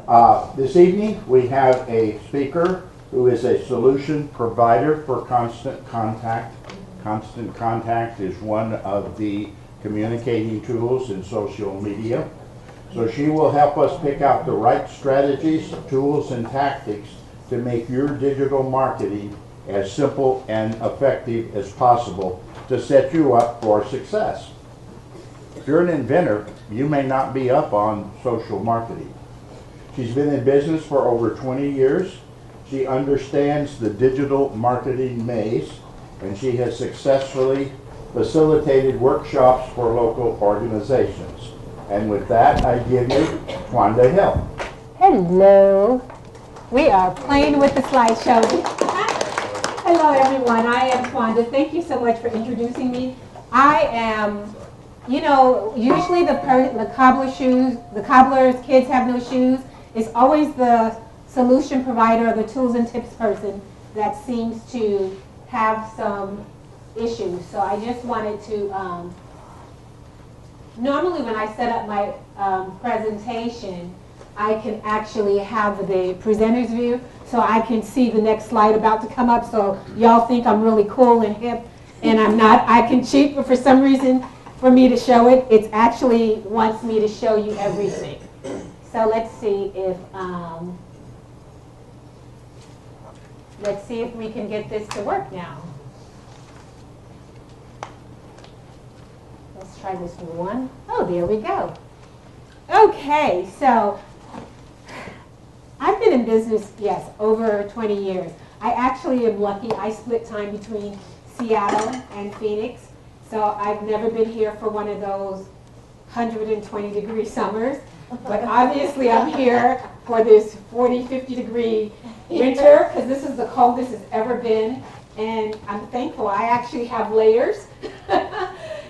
This evening we have a speaker who is a solution provider for Constant Contact. Constant Contact is one of the communicating tools in social media. So she will help us pick out the right strategies, tools, and tactics to make your digital marketing as simple and effective as possible to set you up for success. If you're an inventor, you may not be up on social marketing. She's been in business for over 20 years. She understands the digital marketing maze, and she has successfully facilitated workshops for local organizations. And with that, I give you Twanda Hill. Hello. We are playing with the slideshow. Hello, everyone. I am Twanda. Thank you so much for introducing me. I am, you know, usually the cobbler's kids have no shoes. It's always the solution provider or the tools and tips person that seems to have some issues. So I just wanted to, normally when I set up my presentation, I can actually have the presenter's view so I can see the next slide about to come up, so y'all think I'm really cool and hip, and I'm not. I can cheat, but for some reason, for me to show it, it actually wants me to show you everything. So let's see if we can get this to work now. Let's try this new one. Oh, there we go. Okay, so I've been in business, yes, over 20 years. I actually am lucky. I split time between Seattle and Phoenix, so I've never been here for one of those 120-degree summers. But obviously I'm here for this 40, 50-degree winter, because this is the coldest it's ever been, and I'm thankful I actually have layers.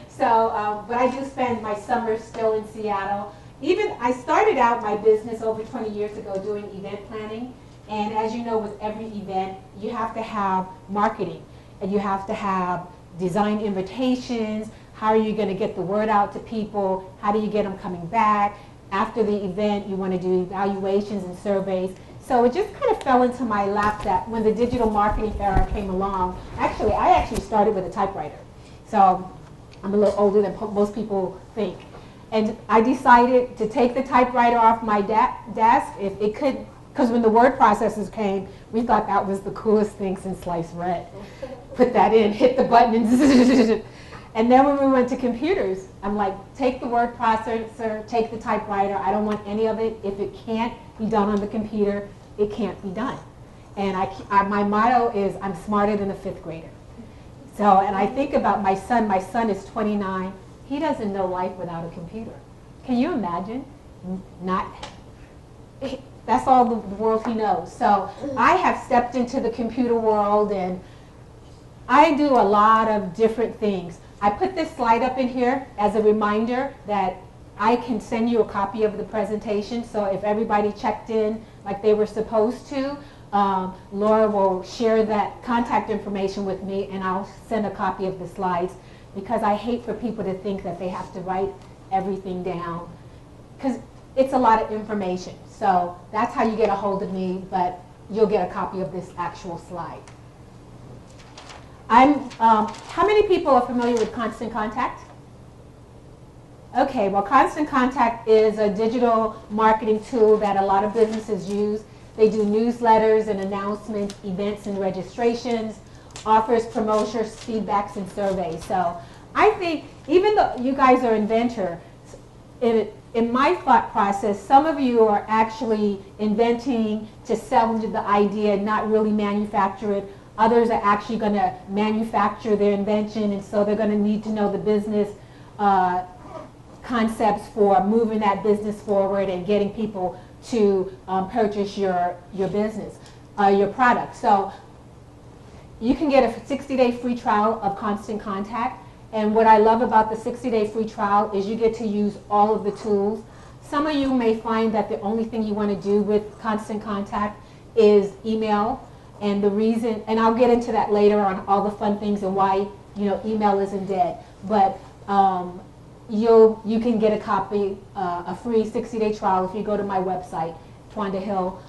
So, but I do spend my summers still in Seattle. Even I started out my business over 20 years ago doing event planning, and as you know, with every event, you have to have marketing, and you have to have design invitations. How are you going to get the word out to people? How do you get them coming back? After the event, you want to do evaluations and surveys. So it just kind of fell into my lap that when the digital marketing era came along, I actually started with a typewriter. So I'm a little older than most people think. And I decided to take the typewriter off my desk if it could, because when the word processors came, we thought that was the coolest thing since sliced bread. Put that in, hit the button, and and then when we went to computers, I'm like, take the word processor, take the typewriter. I don't want any of it. If it can't be done on the computer, it can't be done. And my motto is, I'm smarter than a 5th grader. So, and I think about my son. My son is 29. He doesn't know life without a computer. Can you imagine? That's all the world he knows. So I have stepped into the computer world, and I do a lot of different things. I put this slide up in here as a reminder that I can send you a copy of the presentation. So if everybody checked in like they were supposed to, Laura will share that contact information with me, and I'll send a copy of the slides, because I hate for people to think that they have to write everything down, because it's a lot of information. So that's how you get a hold of me, but you'll get a copy of this actual slide. How many people are familiar with Constant Contact? Okay, well, Constant Contact is a digital marketing tool that a lot of businesses use. They do newsletters and announcements, events and registrations, offers, promotions, feedbacks, and surveys. So I think, even though you guys are inventors, in my thought process, some of you are actually inventing to sell the idea, not really manufacture it. Others are actually going to manufacture their invention, and so they're going to need to know the business concepts for moving that business forward and getting people to purchase your business, your product. So you can get a 60-day free trial of Constant Contact. And what I love about the 60-day free trial is you get to use all of the tools. Some of you may find that the only thing you want to do with Constant Contact is email. And the reason, and I'll get into that later on all the fun things and why, you know, email isn't dead. But you can get a copy, a free 60-day trial if you go to my website, Twandahill,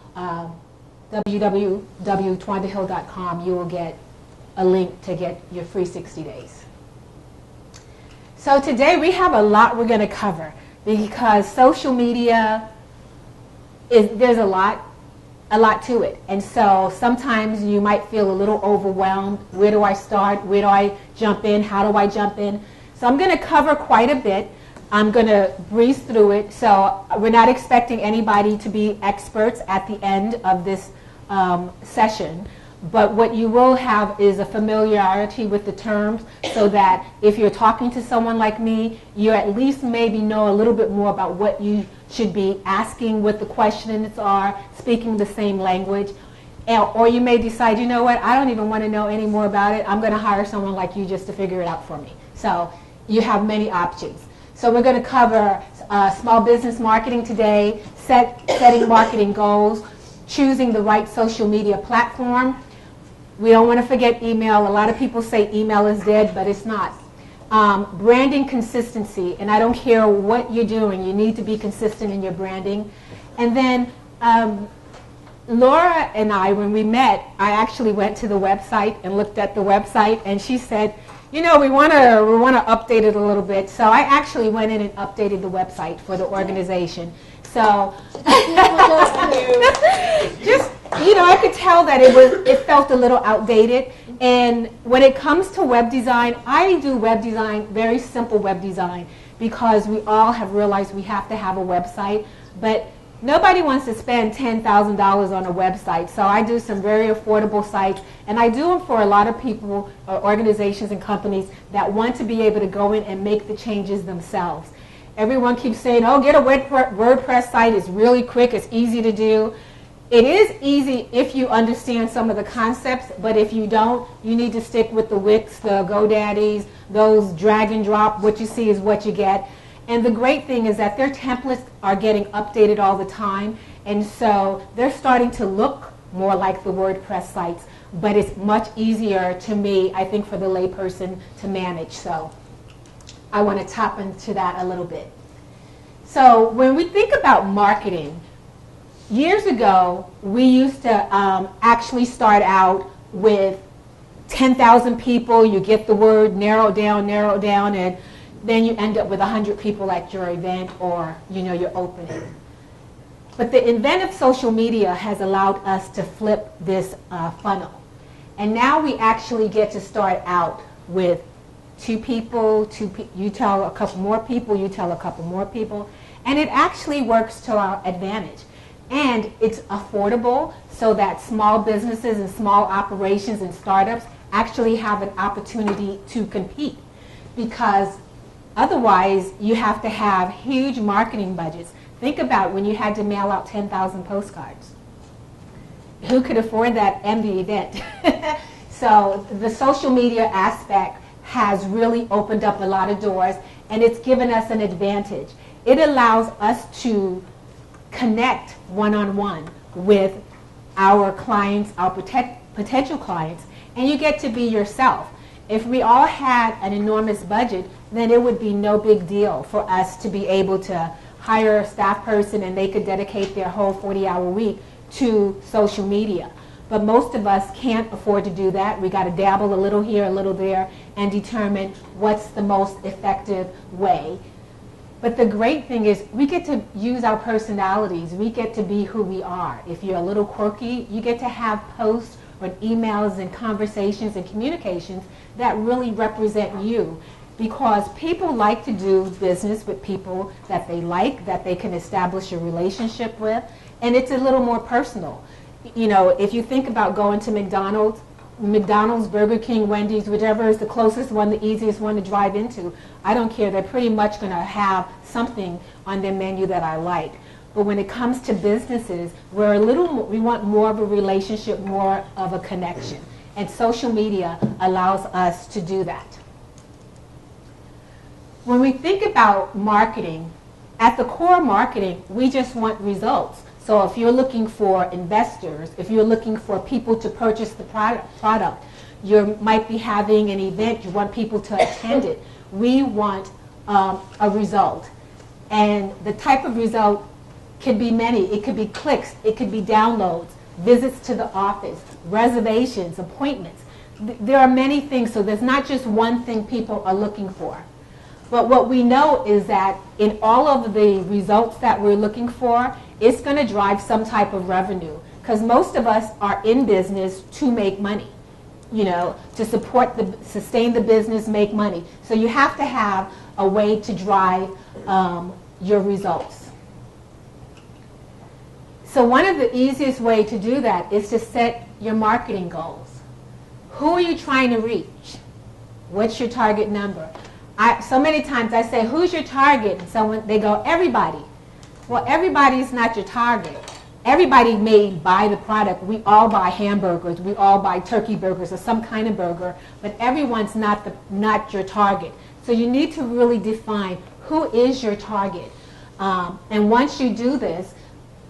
www.twandahill.com, you will get a link to get your free 60 days. So today we have a lot we're going to cover because social media there's a lot to it. And so sometimes you might feel a little overwhelmed. Where do I start? Where do I jump in? How do I jump in? So I'm going to cover quite a bit. I'm going to breeze through it. So we're not expecting anybody to be experts at the end of this session. But what you will have is a familiarity with the terms so that if you're talking to someone like me, you at least maybe know a little bit more about what you should be asking, what the questions are, speaking the same language. Or you may decide, you know what, I don't even want to know any more about it. I'm going to hire someone like you just to figure it out for me. So you have many options. So we're going to cover small business marketing today, setting marketing goals, choosing the right social media platform. We don't want to forget email. A lot of people say email is dead, but it's not. Branding consistency, and I don't care what you're doing, you need to be consistent in your branding. And then Laura and I, when we met, I actually went to the website and looked at the website, and she said, you know, we want to update it a little bit. So I actually went in and updated the website for the organization. So just, you know, I could tell that it felt a little outdated. And when it comes to web design, I do web design, very simple web design, because we all have realized we have to have a website. But nobody wants to spend $10,000 on a website. So I do some very affordable sites. And I do them for a lot of people, organizations and companies that want to be able to go in and make the changes themselves. Everyone keeps saying, oh, get a WordPress site. It's really quick. It's easy to do. It is easy if you understand some of the concepts, but if you don't, you need to stick with the Wix, the GoDaddies, those drag and drop. What you see is what you get. And the great thing is that their templates are getting updated all the time, and so they're starting to look more like the WordPress sites, but it's much easier to me, I think, for the layperson to manage. So I want to tap into that a little bit. So when we think about marketing, years ago, we used to actually start out with 10,000 people. You get the word, narrow down, and then you end up with 100 people at your event or, you know, your opening. But the advent of social media has allowed us to flip this funnel. And now we actually get to start out with 2 people, you tell a couple more people, you tell a couple more people, and it actually works to our advantage. And it's affordable so that small businesses and small operations and startups actually have an opportunity to compete, because otherwise you have to have huge marketing budgets. Think about when you had to mail out 10,000 postcards. Who could afford that and the event? So the social media aspect has really opened up a lot of doors, and it's given us an advantage. It allows us to connect one-on-one with our clients, our potential clients, and you get to be yourself. If we all had an enormous budget, then it would be no big deal for us to be able to hire a staff person and they could dedicate their whole 40-hour week to social media. But most of us can't afford to do that. We got to dabble a little here, a little there, and determine what's the most effective way. But the great thing is we get to use our personalities. We get to be who we are. If you're a little quirky, you get to have posts or emails and conversations and communications that really represent you, because people like to do business with people that they like, that they can establish a relationship with, and it's a little more personal. You know, if you think about going to McDonald's, Burger King, Wendy's, whichever is the closest one, the easiest one to drive into, I don't care. They're pretty much going to have something on their menu that I like. But when it comes to businesses, we want more of a relationship, more of a connection. And social media allows us to do that. When we think about marketing, at the core of marketing, we just want results. So if you're looking for investors, if you're looking for people to purchase the product, you might be having an event, you want people to attend it. We want a result. And the type of result Could be many. It could be clicks. It could be downloads, visits to the office, reservations, appointments. There are many things, so there's not just one thing people are looking for. But what we know is that in all of the results that we're looking for, it's going to drive some type of revenue. Because most of us are in business to make money, to sustain the business, make money. So you have to have a way to drive your results. So one of the easiest way to do that is to set your marketing goals. Who are you trying to reach? What's your target number? So many times I say, who's your target? And they go, everybody. Well, everybody's not your target. Everybody may buy the product. We all buy hamburgers. We all buy turkey burgers or some kind of burger, but everyone's not your target. So you need to really define who is your target. And once you do this,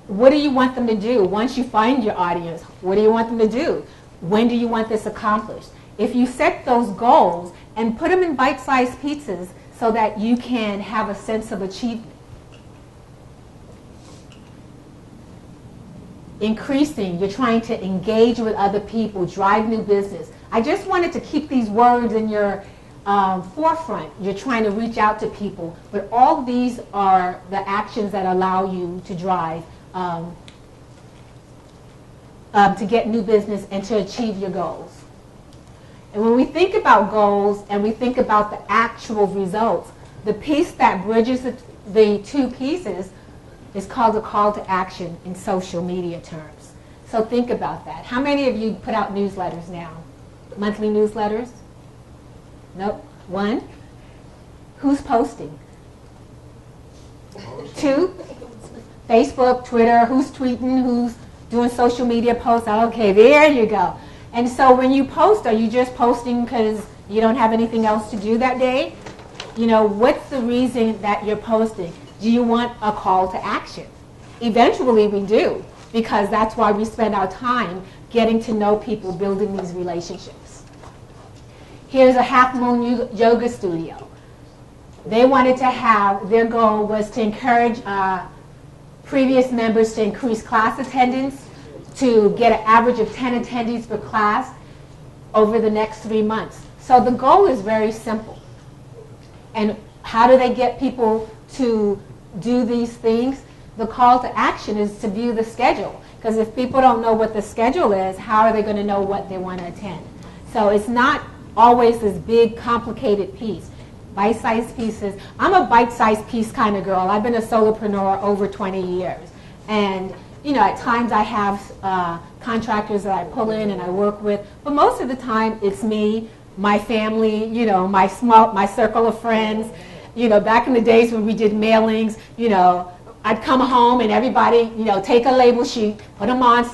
what do you want them to do? Once you find your audience, what do you want them to do? When do you want this accomplished? If you set those goals and put them in bite-sized pieces so that you can have a sense of achievement. Increasing, you're trying to engage with other people, drive new business. I just wanted to keep these words in your forefront. You're trying to reach out to people, but all these are the actions that allow you to drive, to get new business and to achieve your goals. And when we think about goals and we think about the actual results, the piece that bridges the two pieces is called a call to action in social media terms. So think about that. How many of you put out newsletters now? Monthly newsletters? Nope. One? Who's posting? Two? Facebook, Twitter, who's tweeting, who's doing social media posts? Okay, there you go. And so when you post, are you just posting because you don't have anything else to do that day? What's the reason that you're posting? Do you want a call to action? Eventually we do, because that's why we spend our time getting to know people, building these relationships. Here's a Half Moon Yoga Studio. They wanted to have, their goal was to encourage previous members to increase class attendance, to get an average of 10 attendees per class over the next 3 months. So the goal is very simple. And how do they get people to do these things? The call to action is to view the schedule. Because if people don't know what the schedule is, how are they going to know what they want to attend? So it's not always this big, complicated piece. Bite-sized pieces. I'm a bite-sized piece kind of girl. I've been a solopreneur over 20 years. And at times I have contractors that I pull in and I work with, but most of the time it's me, my family, my circle of friends. Back in the days when we did mailings, I'd come home and everybody, take a label sheet, put them on,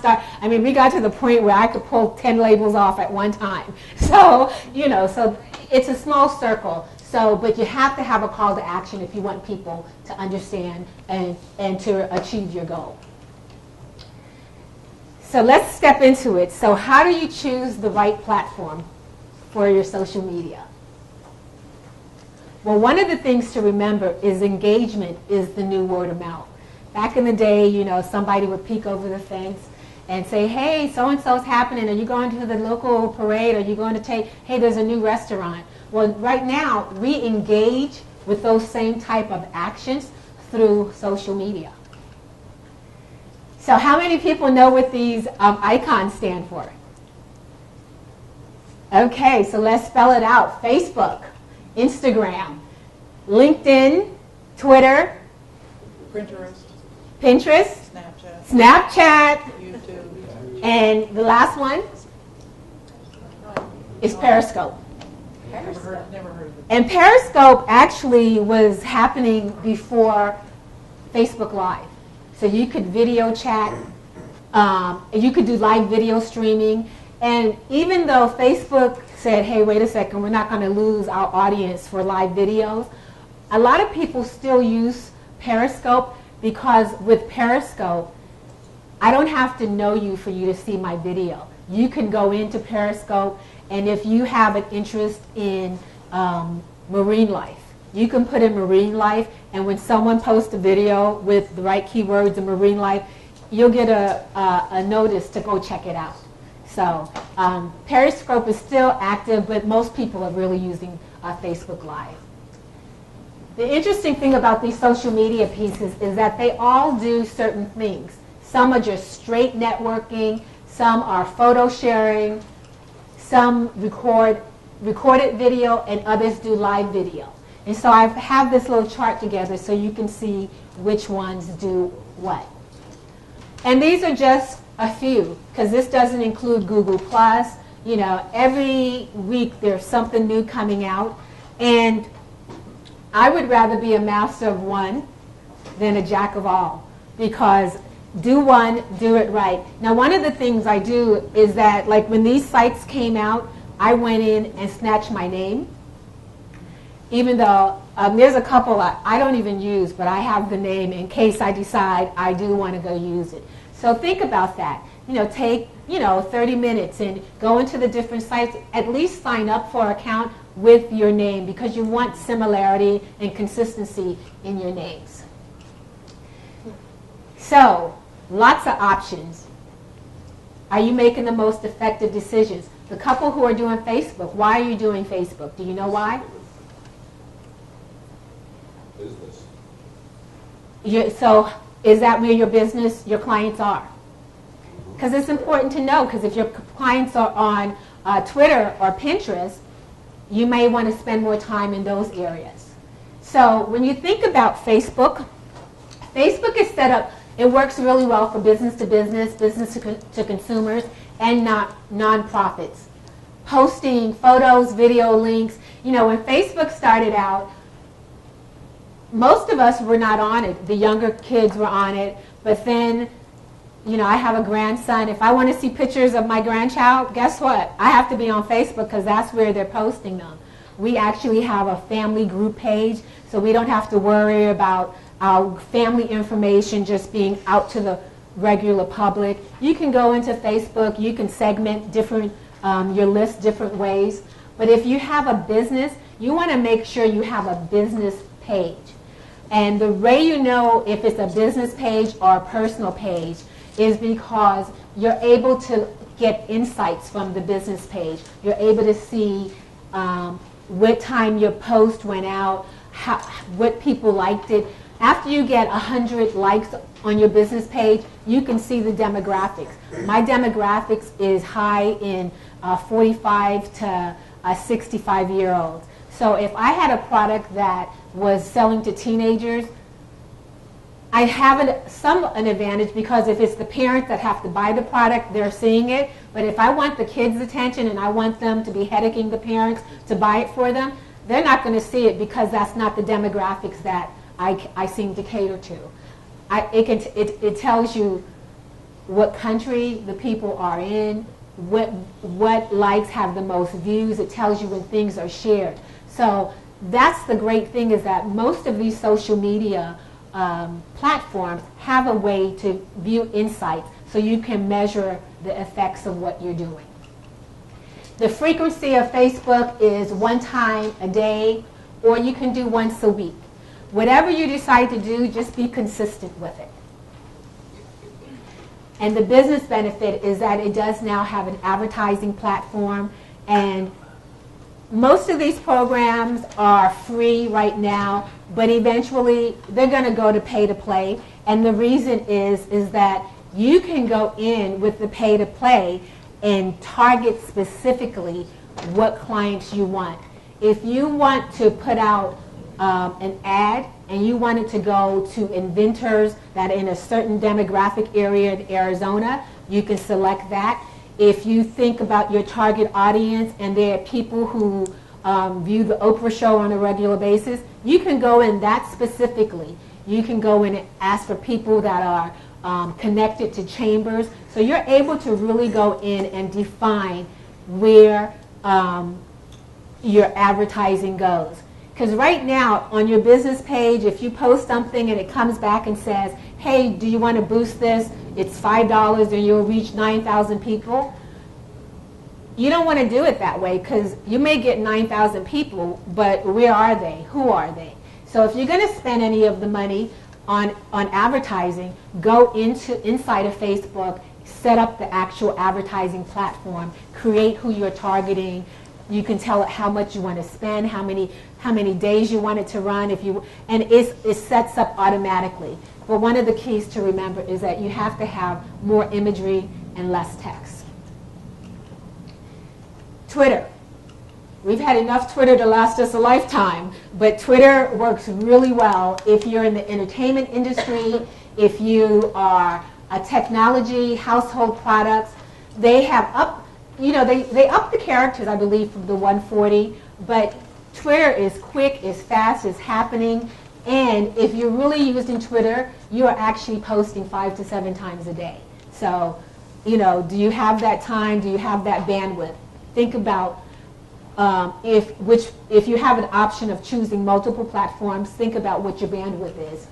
we got to the point where I could pull 10 labels off at one time. So, so it's a small circle. So, but you have to have a call to action if you want people to understand and to achieve your goal. So let's step into it. So how do you choose the right platform for your social media? Well, one of the things to remember is engagement is the new word of mouth. Back in the day, somebody would peek over the fence and say, hey, so-and-so's happening. Are you going to the local parade? Are you going to hey, there's a new restaurant. Well, right now, we engage with those same type of actions through social media. So how many people know what these icons stand for? Okay, so let's spell it out. Facebook, Instagram, LinkedIn, Twitter, Pinterest, Snapchat, YouTube, and the last one is Periscope. Never heard of it. And Periscope actually was happening before Facebook Live. So you could video chat, you could do live video streaming, and even though Facebook said, hey, wait a second, we're not going to lose our audience for live videos, a lot of people still use Periscope because with Periscope, I don't have to know you for you to see my video. You can go into Periscope, and if you have an interest in marine life, you can put in marine life, and when someone posts a video with the right keywords in marine life, you'll get a notice to go check it out. So Periscope is still active, but most people are really using Facebook Live. The interesting thing about these social media pieces is that they all do certain things. Some are just straight networking, some are photo sharing, some recorded video, and others do live video. And so I have this little chart together so you can see which ones do what. And these are just a few, because this doesn't include Google+. You know, every week there's something new coming out. And I would rather be a master of one than a jack of all, because do one, do it right. Now, one of the things I do is that, like when these sites came out, I went in and snatched my name, even though there's a couple I don't even use, but I have the name in case I decide I do want to go use it. So think about that. You know, take 30 minutes and go into the different sites. At least sign up for an account with your name, because you want similarity and consistency in your names. So, lots of options. Are you making the most effective decisions? The couple who are doing Facebook, why are you doing Facebook? Do you know why? Business. So, is that where your business, your clients are? Because it's important to know, because if your clients are on Twitter or Pinterest, you may want to spend more time in those areas. So when you think about Facebook, Facebook is set up, it works really well for business to business, business to consumers, and nonprofits. Posting photos, video links. You know, when Facebook started out, most of us were not on it. The younger kids were on it, but then, you know, I have a grandson. If I want to see pictures of my grandchild, guess what? I have to be on Facebook, because that's where they're posting them. We actually have a family group page, so we don't have to worry about our family information just being out to the regular public. You can go into Facebook, you can segment different your list different ways. But if you have a business, you want to make sure you have a business page. And the way you know if it's a business page or a personal page is because you're able to get insights from the business page. You're able to see what time your post went out, what people liked it. After you get 100 likes on your business page, you can see the demographics. My demographics is high in 45 to 65-year-olds. So if I had a product that was selling to teenagers, I have an advantage, because if it's the parents that have to buy the product, they're seeing it. But if I want the kids' attention and I want them to be headacking the parents to buy it for them, they're not going to see it, because that's not the demographics that I seem to cater to. It tells you what country the people are in, what likes have the most views. It tells you when things are shared. So that's the great thing, is that most of these social media platforms have a way to view insights, so you can measure the effects of what you're doing. The frequency of Facebook is one time a day, or you can do once a week. Whatever you decide to do, just be consistent with it. And the business benefit is that it does now have an advertising platform, and most of these programs are free right now, but eventually they're going to go to pay to play. And the reason is that you can go in with the pay to play and target specifically what clients you want. If you want to put out an ad and you want it to go to inventors that are in a certain demographic area in Arizona, you can select that. If you think about your target audience and there are people who view the Oprah show on a regular basis, you can go in that specifically. You can go in and ask for people that are connected to chambers. So you're able to really go in and define where your advertising goes. Because right now, on your business page, if you post something and it comes back and says, hey, do you want to boost this? It's $5 and you'll reach 9,000 people. You don't want to do it that way, because you may get 9,000 people, but where are they? Who are they? So if you're going to spend any of the money on advertising, go inside of Facebook, set up the actual advertising platform, create who you're targeting. You can tell it how much you want to spend, how many days you want it to run, and it sets up automatically. But one of the keys to remember is that you have to have more imagery and less text. Twitter. We've had enough Twitter to last us a lifetime, but Twitter works really well if you're in the entertainment industry, if you are a technology, household products. They have they up the characters, I believe, from the 140, but Twitter is quick, is fast, is happening, and if you're really using Twitter, you are actually posting 5 to 7 times a day. So, do you have that time? Do you have that bandwidth? Think about if you have an option of choosing multiple platforms, think about what your bandwidth is.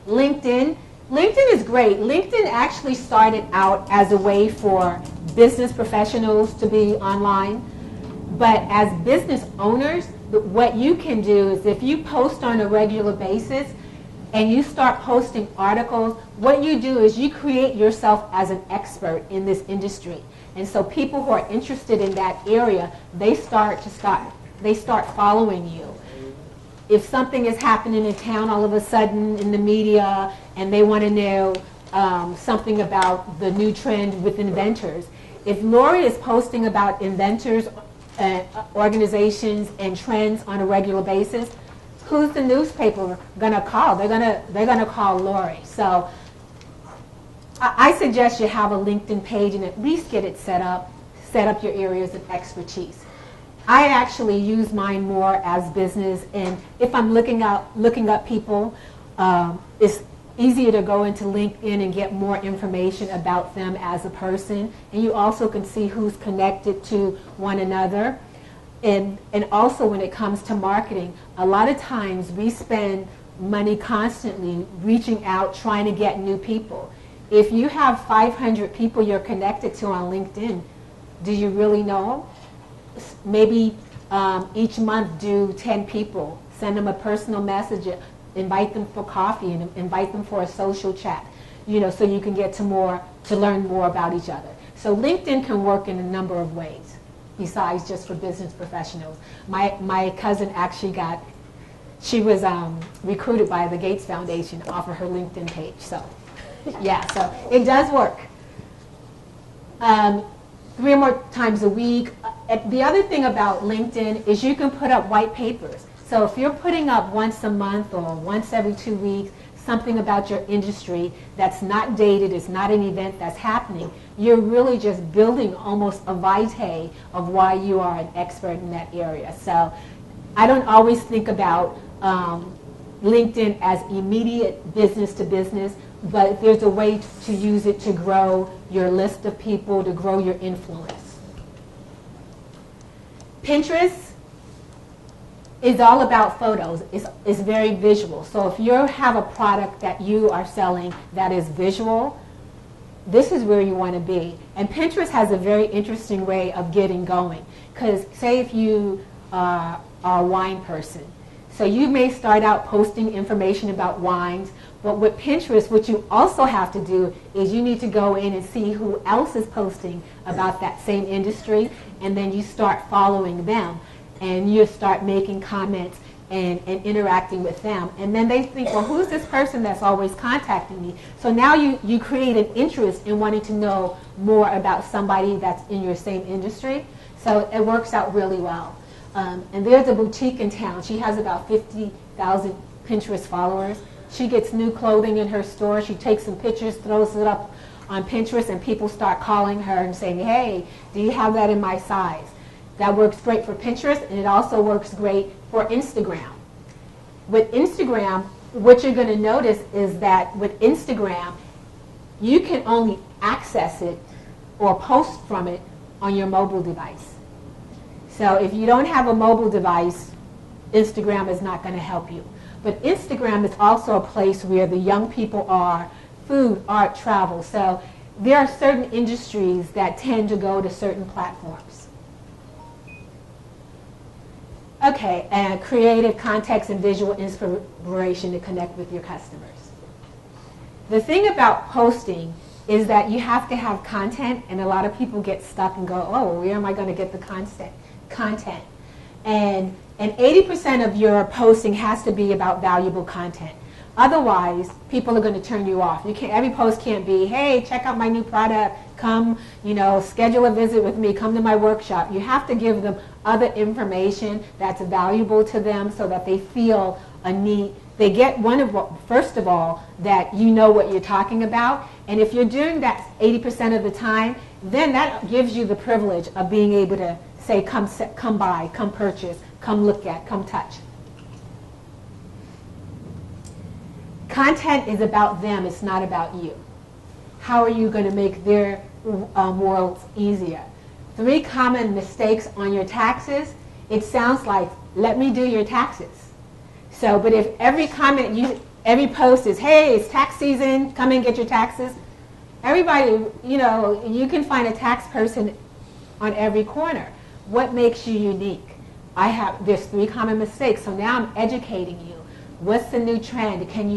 LinkedIn is great. LinkedIn actually started out as a way for business professionals to be online. But as business owners, what you can do is if you post on a regular basis and you start posting articles, what you do is you create yourself as an expert in this industry. And so people who are interested in that area, they start following you. If something is happening in town all of a sudden in the media and they want to know something about the new trend with inventors, if Lori is posting about inventors, organizations, and trends on a regular basis, who's the newspaper going to call? They're going to call Lori. So I suggest you have a LinkedIn page and at least get it set up your areas of expertise. I actually use mine more as business, and if I'm looking up people, it's easier to go into LinkedIn and get more information about them as a person, and you also can see who's connected to one another. And also when it comes to marketing, a lot of times we spend money constantly reaching out, trying to get new people. If you have 500 people you're connected to on LinkedIn, do you really know them? Maybe each month do 10 people, send them a personal message, invite them for coffee, and invite them for a social chat, so you can get to learn more about each other. So LinkedIn can work in a number of ways besides just for business professionals. My cousin actually she was recruited by the Gates Foundation off of her LinkedIn page. So yeah, so it does work. 3 or more times a week. The other thing about LinkedIn is you can put up white papers. So if you're putting up once a month or once every 2 weeks something about your industry that's not dated, it's not an event that's happening, you're really just building almost a vitae of why you are an expert in that area. So I don't always think about LinkedIn as immediate business to business, but there's a way to use it to grow your list of people, to grow your influence. Pinterest is all about photos. It's very visual. So if you have a product that you are selling that is visual, this is where you want to be. And Pinterest has a very interesting way of getting going. Because say if you are a wine person, so you may start out posting information about wines, but with Pinterest, what you also have to do is you need to go in and see who else is posting about that same industry, and then you start following them, and you start making comments and interacting with them. And then they think, well, who's this person that's always contacting me? So now you create an interest in wanting to know more about somebody that's in your same industry. So it works out really well. And there's a boutique in town. She has about 50,000 Pinterest followers. She gets new clothing in her store. She takes some pictures, throws it up on Pinterest, and people start calling her and saying, hey, do you have that in my size? That works great for Pinterest, and it also works great for Instagram. With Instagram, what you're going to notice is that with Instagram, you can only access it or post from it on your mobile device. So if you don't have a mobile device, Instagram is not going to help you. But Instagram is also a place where the young people are, food, art, travel. So there are certain industries that tend to go to certain platforms. Okay, and creative context and visual inspiration to connect with your customers. The thing about posting is that you have to have content, and a lot of people get stuck and go, oh, where am I going to get the content? And 80% of your posting has to be about valuable content. Otherwise, people are going to turn you off. Every post can't be, hey, check out my new product, come, schedule a visit with me, come to my workshop. You have to give them other information that's valuable to them so that they feel a need. They get first of all, that you know what you're talking about. And if you're doing that 80% of the time, then that gives you the privilege of being able to say, come buy, come purchase, come look at, come touch. Content is about them, it's not about you. How are you going to make their worlds easier? 3 common mistakes on your taxes. It sounds like, let me do your taxes. So, but if every post is, hey, it's tax season, come and get your taxes. Everybody, you can find a tax person on every corner. What makes you unique? There's 3 common mistakes, so now I'm educating you. What's the new trend? Can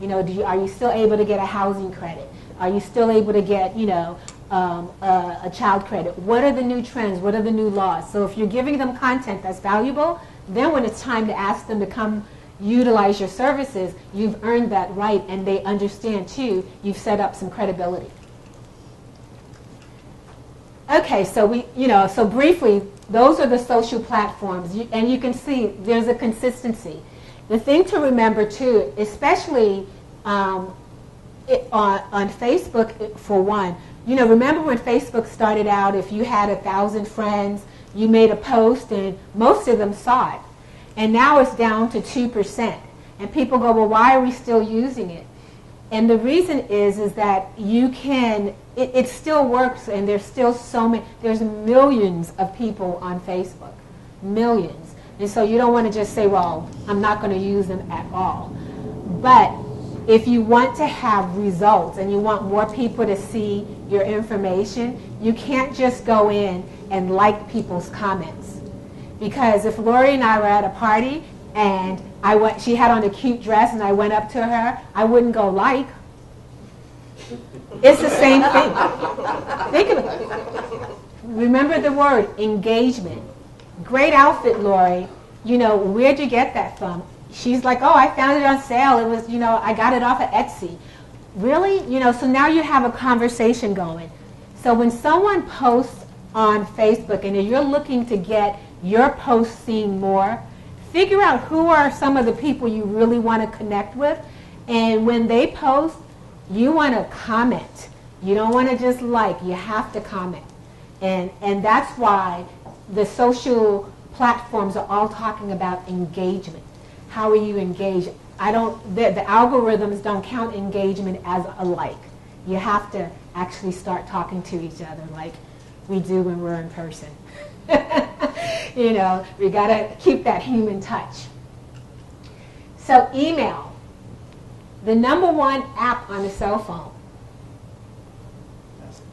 are you still able to get a housing credit? Are you still able to get, a child credit? What are the new trends? What are the new laws? So if you're giving them content that's valuable, then when it's time to ask them to come utilize your services, you've earned that right, and they understand too, you've set up some credibility. Okay, so briefly, those are the social platforms, and you can see there's a consistency. The thing to remember too, especially on Facebook for one, remember when Facebook started out, if you had 1,000 friends, you made a post and most of them saw it. And now it's down to 2%. And people go, well, why are we still using it? And the reason is that you can, it still works, and there's still there's millions of people on Facebook, millions. And so you don't want to just say, well, I'm not going to use them at all. But if you want to have results and you want more people to see your information, you can't just go in and like people's comments. Because if Lori and I were at a party and she had on a cute dress and I went up to her, I wouldn't go like. It's the same thing. Think of it. Remember the word, engagement. Great outfit, Lori. Where'd you get that from? She's like, oh, I found it on sale. It was, I got it off of Etsy. Really? So now you have a conversation going. So when someone posts on Facebook and if you're looking to get your post seen more, figure out who are some of the people you really want to connect with. And when they post, you want to comment. You don't want to just like, you have to comment. And that's why the social platforms are all talking about engagement. How are you engaged? The algorithms don't count engagement as a like. You have to actually start talking to each other like we do when we're in person. We got to keep that human touch. So email, the #1 app on a cell phone. Message.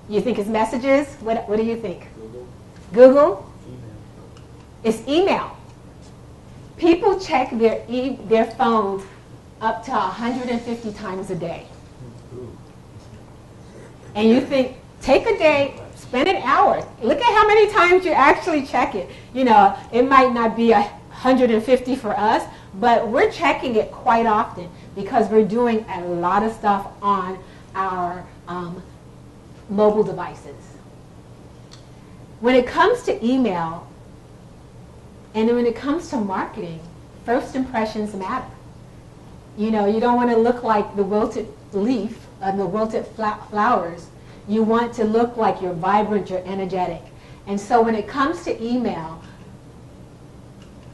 You think it's messages? What do you think? Google. Google? Email. It's email. People check their phones up to 150 times a day. Ooh. And you think, take a day, spend an hour. Look at how many times you actually check it. It might not be 150 for us, but we're checking it quite often because we're doing a lot of stuff on our mobile devices. When it comes to email, and when it comes to marketing, first impressions matter. You don't want to look like the wilted leaf and the wilted flowers. You want to look like you're vibrant, you're energetic. And so when it comes to email,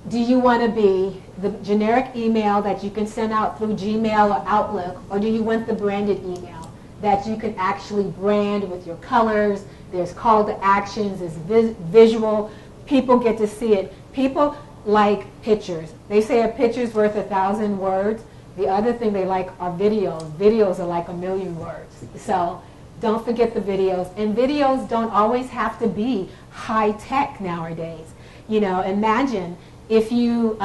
do you want to be the generic email that you can send out through Gmail or Outlook, or do you want the branded email that you can actually brand with your colors, there's call to actions, there's visual, people get to see it. People like pictures. They say a picture's worth 1,000 words. The other thing they like are videos. Videos are like 1,000,000 words. So don't forget the videos. And videos don't always have to be high tech nowadays. Imagine if you,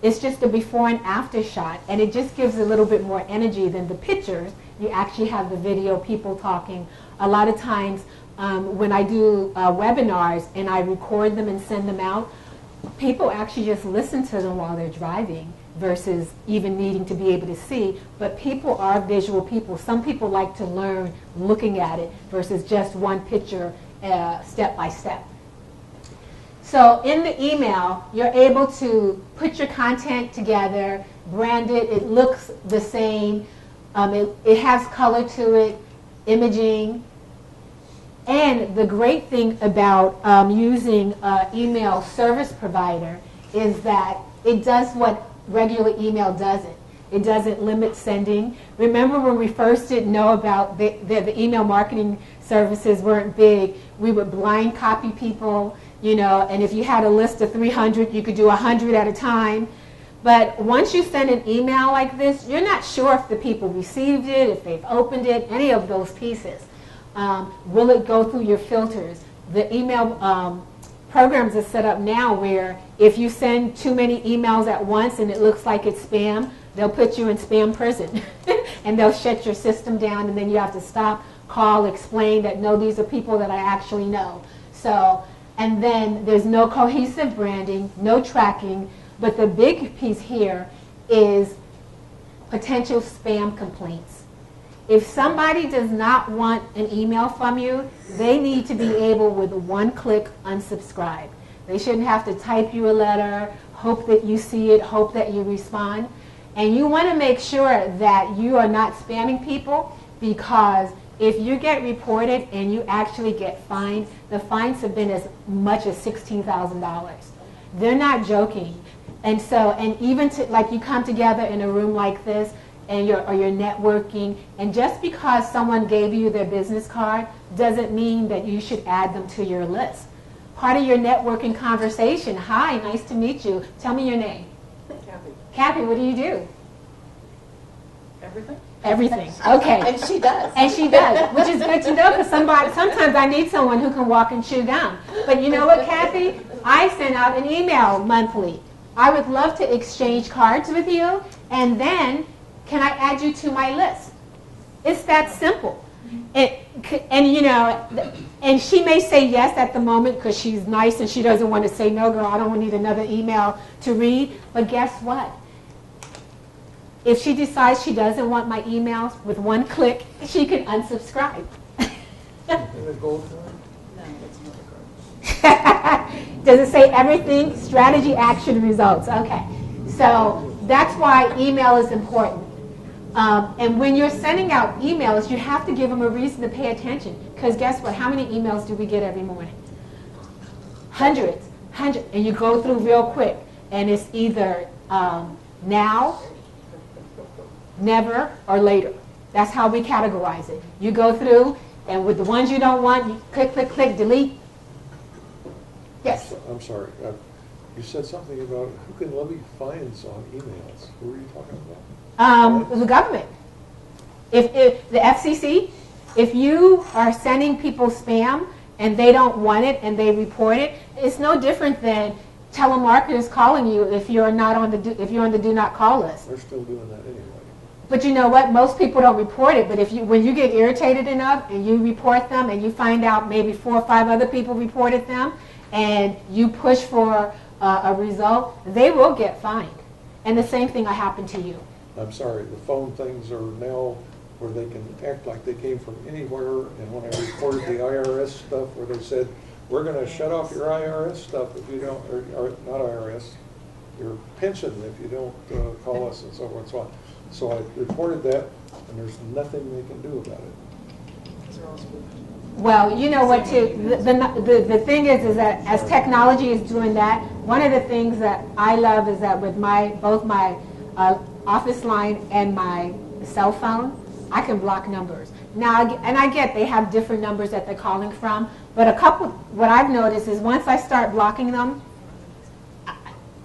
it's just a before and after shot, and it just gives a little bit more energy than the pictures. You actually have the video, people talking. A lot of times when I do webinars and I record them and send them out, people actually just listen to them while they're driving versus even needing to be able to see. But people are visual people. Some people like to learn looking at it versus just one picture step by step. So in the email, you're able to put your content together, brand it, it looks the same, it has color to it, imaging. And the great thing about using an email service provider is that it does what regular email doesn't. It doesn't limit sending. Remember when we first didn't know about the email marketing services weren't big, we would blind copy people, you know, and if you had a list of 300, you could do 100 at a time. But once you send an email like this, you're not sure if the people received it, if they've opened it, any of those pieces. Will it go through your filters? The email programs are set up now where if you send too many emails at once and it looks like it's spam, they'll put you in spam prison and they'll shut your system down, and then you have to stop, call, explain that no, these are people that I actually know. So, and then there's no cohesive branding, no tracking, but the big piece here is potential spam complaints. If somebody does not want an email from you, they need to be able with one click unsubscribe. They shouldn't have to type you a letter, hope that you see it, hope that you respond. And you want to make sure that you are not spamming people, because if you get reported and you actually get fined, the fines have been as much as $16,000. They're not joking. And so, and even to, like, you come together in a room like this, and you're networking, and just because someone gave you their business card doesn't mean that you should add them to your list. Part of your networking conversation, hi, nice to meet you. Tell me your name. Kathy. Kathy, what do you do? Everything? Everything. Okay. And she does. And she does, which is good to know, because sometimes I need someone who can walk and chew gum. But you know what, Kathy? I send out an email monthly. I would love to exchange cards with you, and then can I add you to my list? It's that simple. And you know, and she may say yes at the moment because she's nice and she doesn't want to say, no, girl, I don't need another email to read. But guess what? If she decides she doesn't want my emails, with one click, she can unsubscribe. In the gold card? No, it's another card. Does it say everything? Strategy, action, results. Okay. So that's why email is important. And when you're sending out emails, you have to give them a reason to pay attention. Because guess what? How many emails do we get every morning? Hundreds. And you go through real quick. And it's either now, never, or later. That's how we categorize it. You go through, and with the ones you don't want, you click, click, click, delete. Yes? I'm sorry. You said something about who can levy fines on emails. Who were you talking about? The government. If the FCC, if you are sending people spam and they don't want it and they report it, it's no different than telemarketers calling you if you're not on the on the do not call list. They're still doing that anyway. But you know what? Most people don't report it. But when you get irritated enough and you report them and you find out maybe 4 or 5 other people reported them, and you push for a result, they will get fined. And the same thing will happen to you. I'm sorry, the phone things are now where they can act like they came from anywhere, and when I reported the IRS stuff where they said, we're going to shut off your IRS stuff if you don't, or not IRS, your pension if you don't call us and so forth and so on. So I reported that, and there's nothing they can do about it. Well, you know what, too, the thing is that as technology is doing that, one of the things that I love is that with both my office line and my cell phone, I can block numbers. Now, and I get they have different numbers that they're calling from, but what I've noticed is once I start blocking them,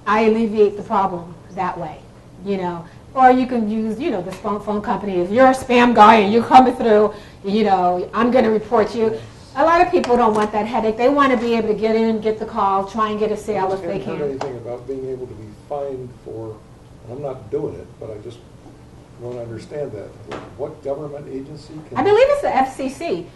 I alleviate the problem that way, you know. Or you can use, you know, the phone company. If you're a spam guy and you're coming through, you know, I'm going to report you. A lot of people don't want that headache. They want to be able to get in, get the call, try and get a sale if they I haven't heard can. anything about being able to be fined for, and I'm not doing it, but I just want to understand that. What government agency can? I believe it's the FCC.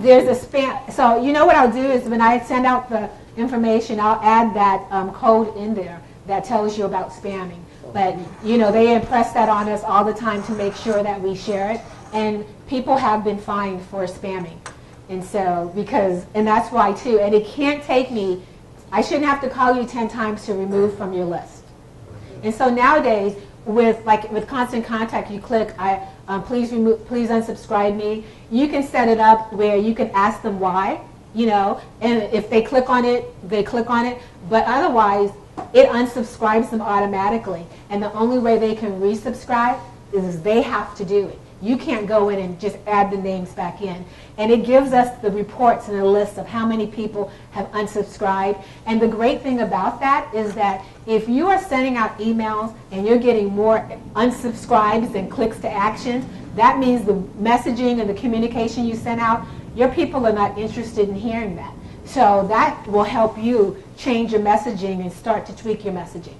There's a spam. So you know what I'll do is when I send out the information, I'll add that code in there that tells you about spamming. But you know, they impress that on us all the time to make sure that we share it. And people have been fined for spamming. And so, and that's why too, and it can't take me, I shouldn't have to call you 10 times to remove from your list. And so nowadays, with Constant Contact, you click, please unsubscribe me. You can set it up where you can ask them why, you know, and if they click on it, they click on it. But otherwise, it unsubscribes them automatically. And the only way they can resubscribe is they have to do it. You can't go in and just add the names back in. And it gives us the reports and a list of how many people have unsubscribed. And the great thing about that is that if you are sending out emails and you're getting more unsubscribes than clicks to actions, that means the messaging and the communication you send out, your people are not interested in hearing that. So that will help you change your messaging and start to tweak your messaging.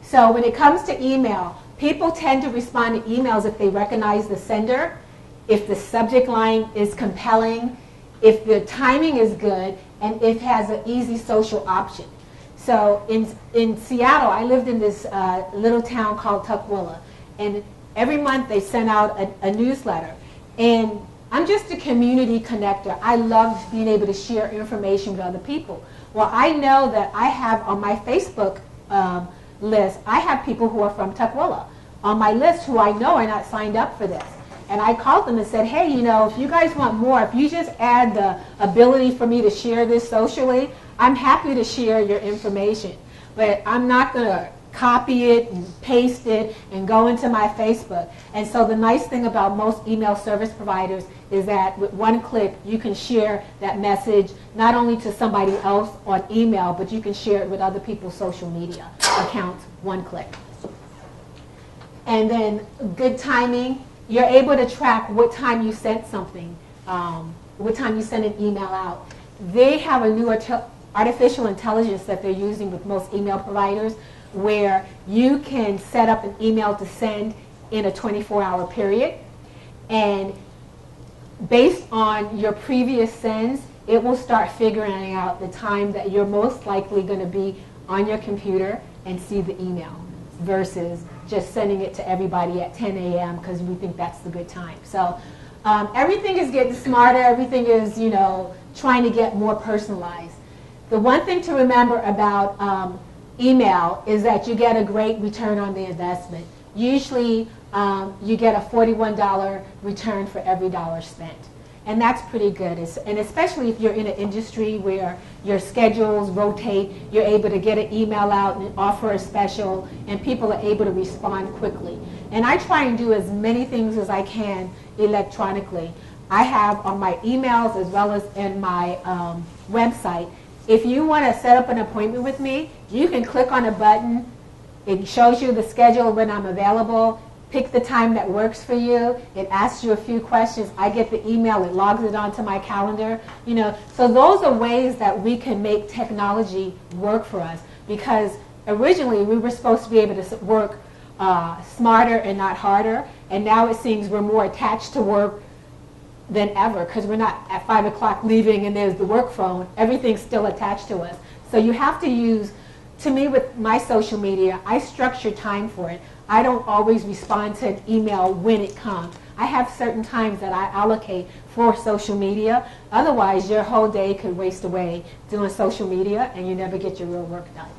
So when it comes to email, people tend to respond to emails if they recognize the sender, if the subject line is compelling, if the timing is good, and if it has an easy social option. So in Seattle, I lived in this little town called Tukwila, and every month they sent out a newsletter. And I'm just a community connector. I love being able to share information with other people. Well, I know that I have on my Facebook list, I have people who are from Tukwila on my list who I know are not signed up for this. And I called them and said, hey, you know, if you guys want more, if you just add the ability for me to share this socially, I'm happy to share your information. But I'm not going to copy it and paste it and go into my Facebook. And so the nice thing about most email service providers is that with one click, you can share that message not only to somebody else on email, but you can share it with other people's social media accounts, one click. And then good timing, you're able to track what time you sent something, what time you sent an email out. They have a new artificial intelligence that they're using with most email providers where you can set up an email to send in a 24-hour period. And based on your previous sends, it will start figuring out the time that you're most likely going to be on your computer and see the email versus just sending it to everybody at 10 a.m. because we think that's the good time. So everything is getting smarter. Everything is, you know, trying to get more personalized. The one thing to remember about email is that you get a great return on the investment. Usually you get a $41 return for every dollar spent. And that's pretty good. And especially if you're in an industry where your schedules rotate, you're able to get an email out and offer a special, and people are able to respond quickly. And I try and do as many things as I can electronically. I have on my emails as well as in my website. If you want to set up an appointment with me, you can click on a button. It shows you the schedule when I'm available. Pick the time that works for you. It asks you a few questions. I get the email. It logs it onto my calendar. You know, so those are ways that we can make technology work for us. Because originally we were supposed to be able to work smarter and not harder. And now it seems we're more attached to work than ever because we're not at 5 o'clock leaving and there's the work phone. Everything's still attached to us. So you have to use, to me with my social media, I structure time for it. I don't always respond to an email when it comes. I have certain times that I allocate for social media. Otherwise, your whole day could waste away doing social media and you never get your real work done.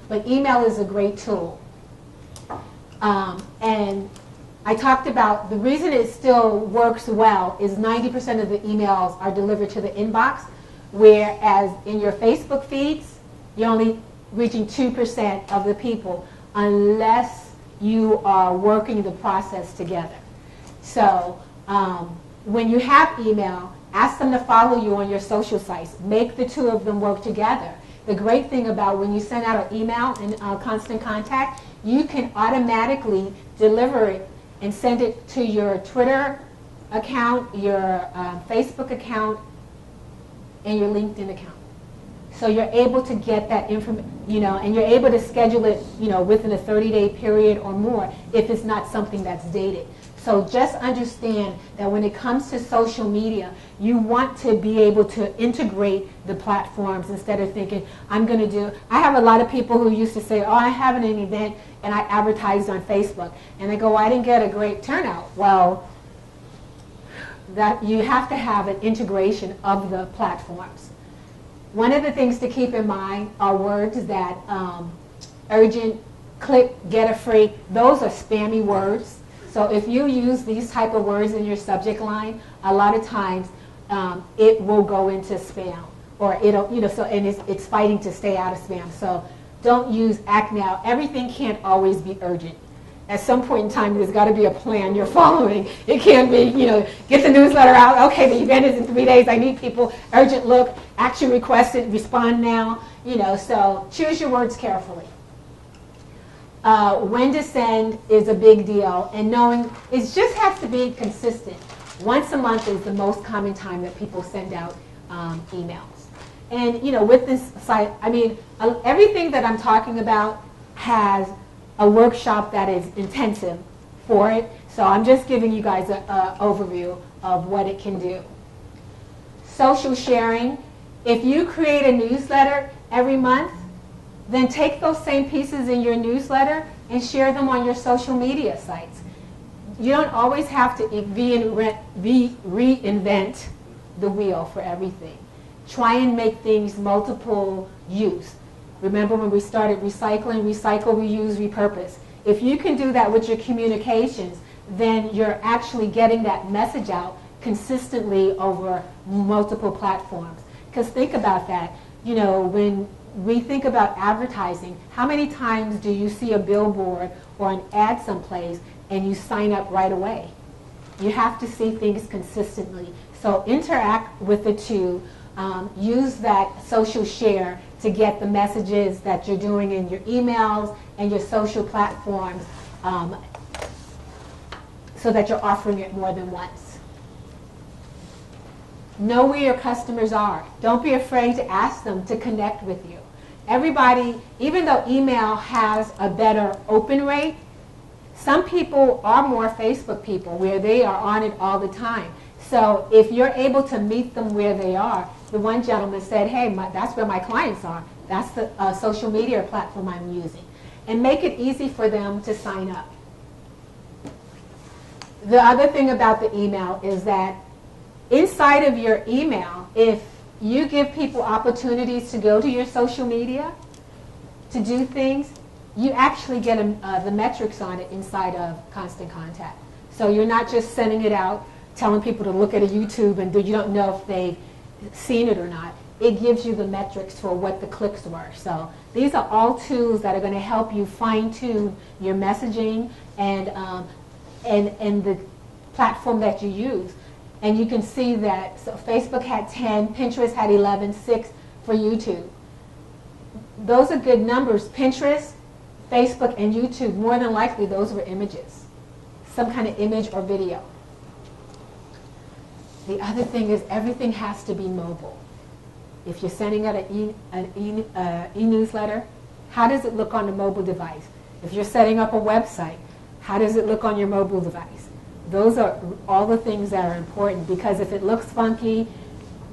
But email is a great tool. And I talked about the reason it still works well is 90% of the emails are delivered to the inbox, whereas in your Facebook feeds, you're only reaching 2% of the people unless you are working the process together. So when you have email, ask them to follow you on your social sites. Make the two of them work together. The great thing about when you send out an email in Constant Contact, you can automatically deliver it and send it to your Twitter account, your Facebook account, and your LinkedIn account. So you're able to get that information, and you're able to schedule it, within a 30-day period or more if it's not something that's dated. So just understand that when it comes to social media, you want to be able to integrate the platforms instead of thinking, I have a lot of people who used to say, oh, I have an event and I advertised on Facebook. And they go, well, I didn't get a great turnout. Well, that you have to have an integration of the platforms. One of the things to keep in mind are words that urgent, click, get a free, those are spammy words. So if you use these type of words in your subject line, a lot of times it will go into spam, or it'll, and it's fighting to stay out of spam. So don't use act now. Everything can't always be urgent. At some point in time, there's got to be a plan you're following. It can't be, get the newsletter out. Okay, the event is in 3 days. I need people. Urgent look, action requested, respond now. So choose your words carefully. When to send is a big deal, and knowing it just has to be consistent. Once a month is the most common time that people send out emails. And with this site, everything that I'm talking about has a workshop that is intensive for it. So I'm just giving you guys an overview of what it can do. Social sharing. If you create a newsletter every month, then take those same pieces in your newsletter and share them on your social media sites. You don't always have to reinvent the wheel for everything. Try and make things multiple use. Remember when we started recycling, recycle, reuse, repurpose. If you can do that with your communications, then you're actually getting that message out consistently over multiple platforms. Because think about that. When we think about advertising, how many times do you see a billboard or an ad someplace and you sign up right away? You have to see things consistently. So interact with the two. Use that social share to get the messages that you're doing in your emails and your social platforms so that you're offering it more than once. Know where your customers are. Don't be afraid to ask them to connect with you. Everybody, even though email has a better open rate, some people are more Facebook people where they are on it all the time. So if you're able to meet them where they are, the one gentleman said, hey, that's where my clients are. That's the social media platform I'm using. And make it easy for them to sign up. The other thing about the email is that inside of your email, if you give people opportunities to go to your social media, to do things, you actually get the metrics on it inside of Constant Contact. So you're not just sending it out, telling people to look at a YouTube and you don't know if they've seen it or not. It gives you the metrics for what the clicks were. So these are all tools that are going to help you fine-tune your messaging and the platform that you use. And you can see that Facebook had 10, Pinterest had 11, 6 for YouTube. Those are good numbers. Pinterest, Facebook, and YouTube, more than likely those were images, some kind of image or video. The other thing is everything has to be mobile. If you're sending out an e-newsletter, how does it look on a mobile device? If you're setting up a website, how does it look on your mobile device? Those are all the things that are important, because if it looks funky,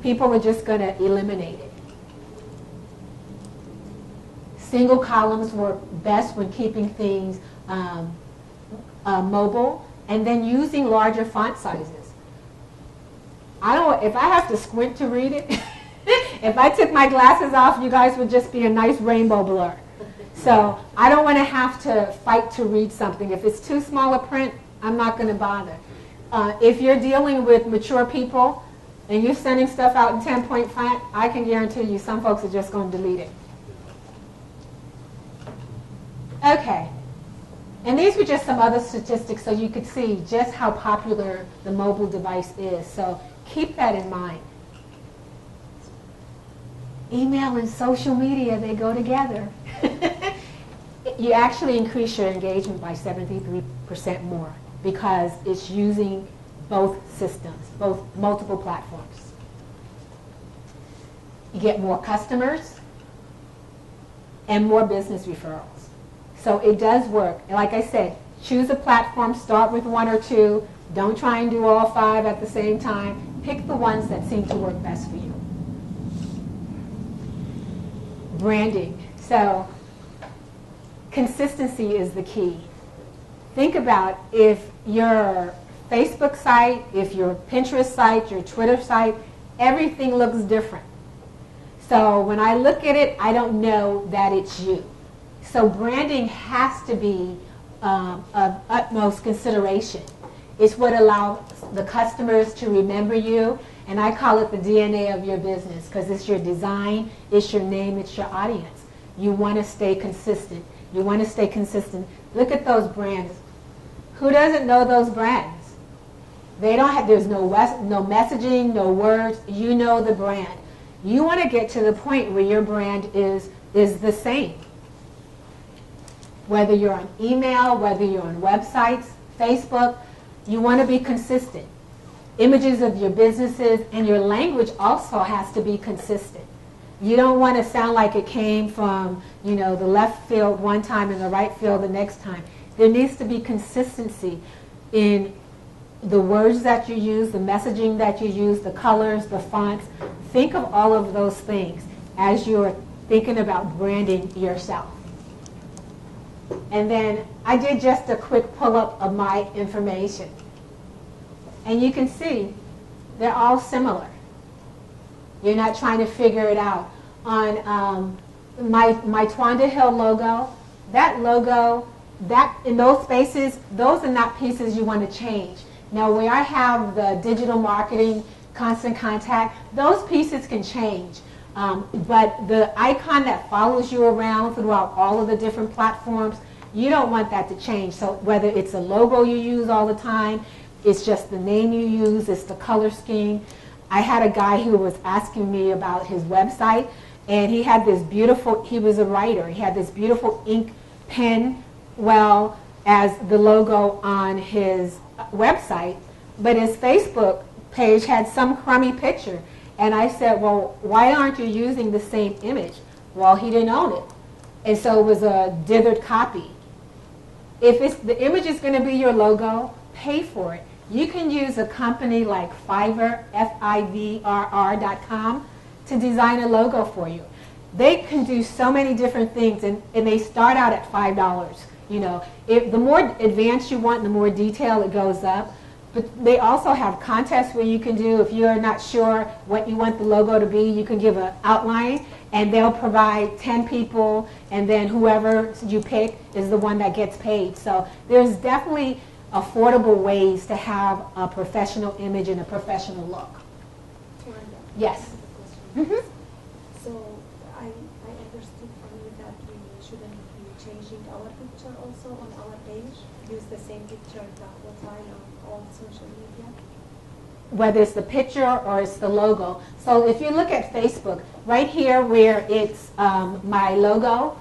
people are just going to eliminate it. Single columns work best when keeping things mobile, and then using larger font sizes. I don't. If I have to squint to read it, if I took my glasses off, you guys would just be a nice rainbow blur. So I don't want to have to fight to read something. If it's too small a print, I'm not going to bother. If you're dealing with mature people and you're sending stuff out in 10-point font, I can guarantee you some folks are just going to delete it. Okay. And these were just some other statistics so you could see just how popular the mobile device is. So keep that in mind. Email and social media, they go together. You actually increase your engagement by 73% more because it's using both systems, both multiple platforms. You get more customers and more business referrals. So it does work. And like I said, choose a platform, start with one or two. Don't try and do all 5 at the same time. Pick the ones that seem to work best for you. Branding. So consistency is the key. Think about if your Facebook site, if your Pinterest site, your Twitter site, everything looks different. So when I look at it, I don't know that it's you. So branding has to be of utmost consideration. It's what allows the customers to remember you, and I call it the DNA of your business because it's your design, it's your name, it's your audience. You want to stay consistent. You want to stay consistent. Look at those brands. Who doesn't know those brands? They don't have, there's no messaging, no words. You know the brand. You want to get to the point where your brand is the same. Whether you're on email, whether you're on websites, Facebook, you want to be consistent. Images of your businesses and your language also has to be consistent. You don't want to sound like it came from, the left field one time and the right field the next time. There needs to be consistency in the words that you use, the messaging that you use, the colors, the fonts. Think of all of those things as you're thinking about branding yourself. And then I did just a quick pull-up of my information. And you can see they're all similar. You're not trying to figure it out. On my Twanda Hill logo, that logo, that in those spaces, those are not pieces you want to change. Now where I have the digital marketing, constant contact, those pieces can change. But the icon that follows you around throughout all of the different platforms, you don't want that to change. So whether it's a logo you use all the time, it's just the name you use, it's the color scheme. I had a guy who was asking me about his website, and he had this beautiful, he was a writer, he had this beautiful ink pen, well, as the logo on his website, but his Facebook page had some crummy picture. And I said, well, why aren't you using the same image? Well, he didn't own it. And so it was a dithered copy. If the image is going to be your logo, pay for it. You can use a company like Fiverr, FIVRR.com, to design a logo for you. They can do so many different things, and they start out at $5. If the more advanced you want, the more detail it goes up. But they also have contests where you can do, if you're not sure what you want the logo to be, you can give an outline, and they'll provide 10 people, and then whoever you pick is the one that gets paid. So there's definitely affordable ways to have a professional image and a professional look. Yes. Mm-hmm. So I understood from you that we shouldn't be changing our picture also on our page. Use the same picture the whole time on all social media. Whether it's the picture or it's the logo. So if you look at Facebook, right here where it's my logo,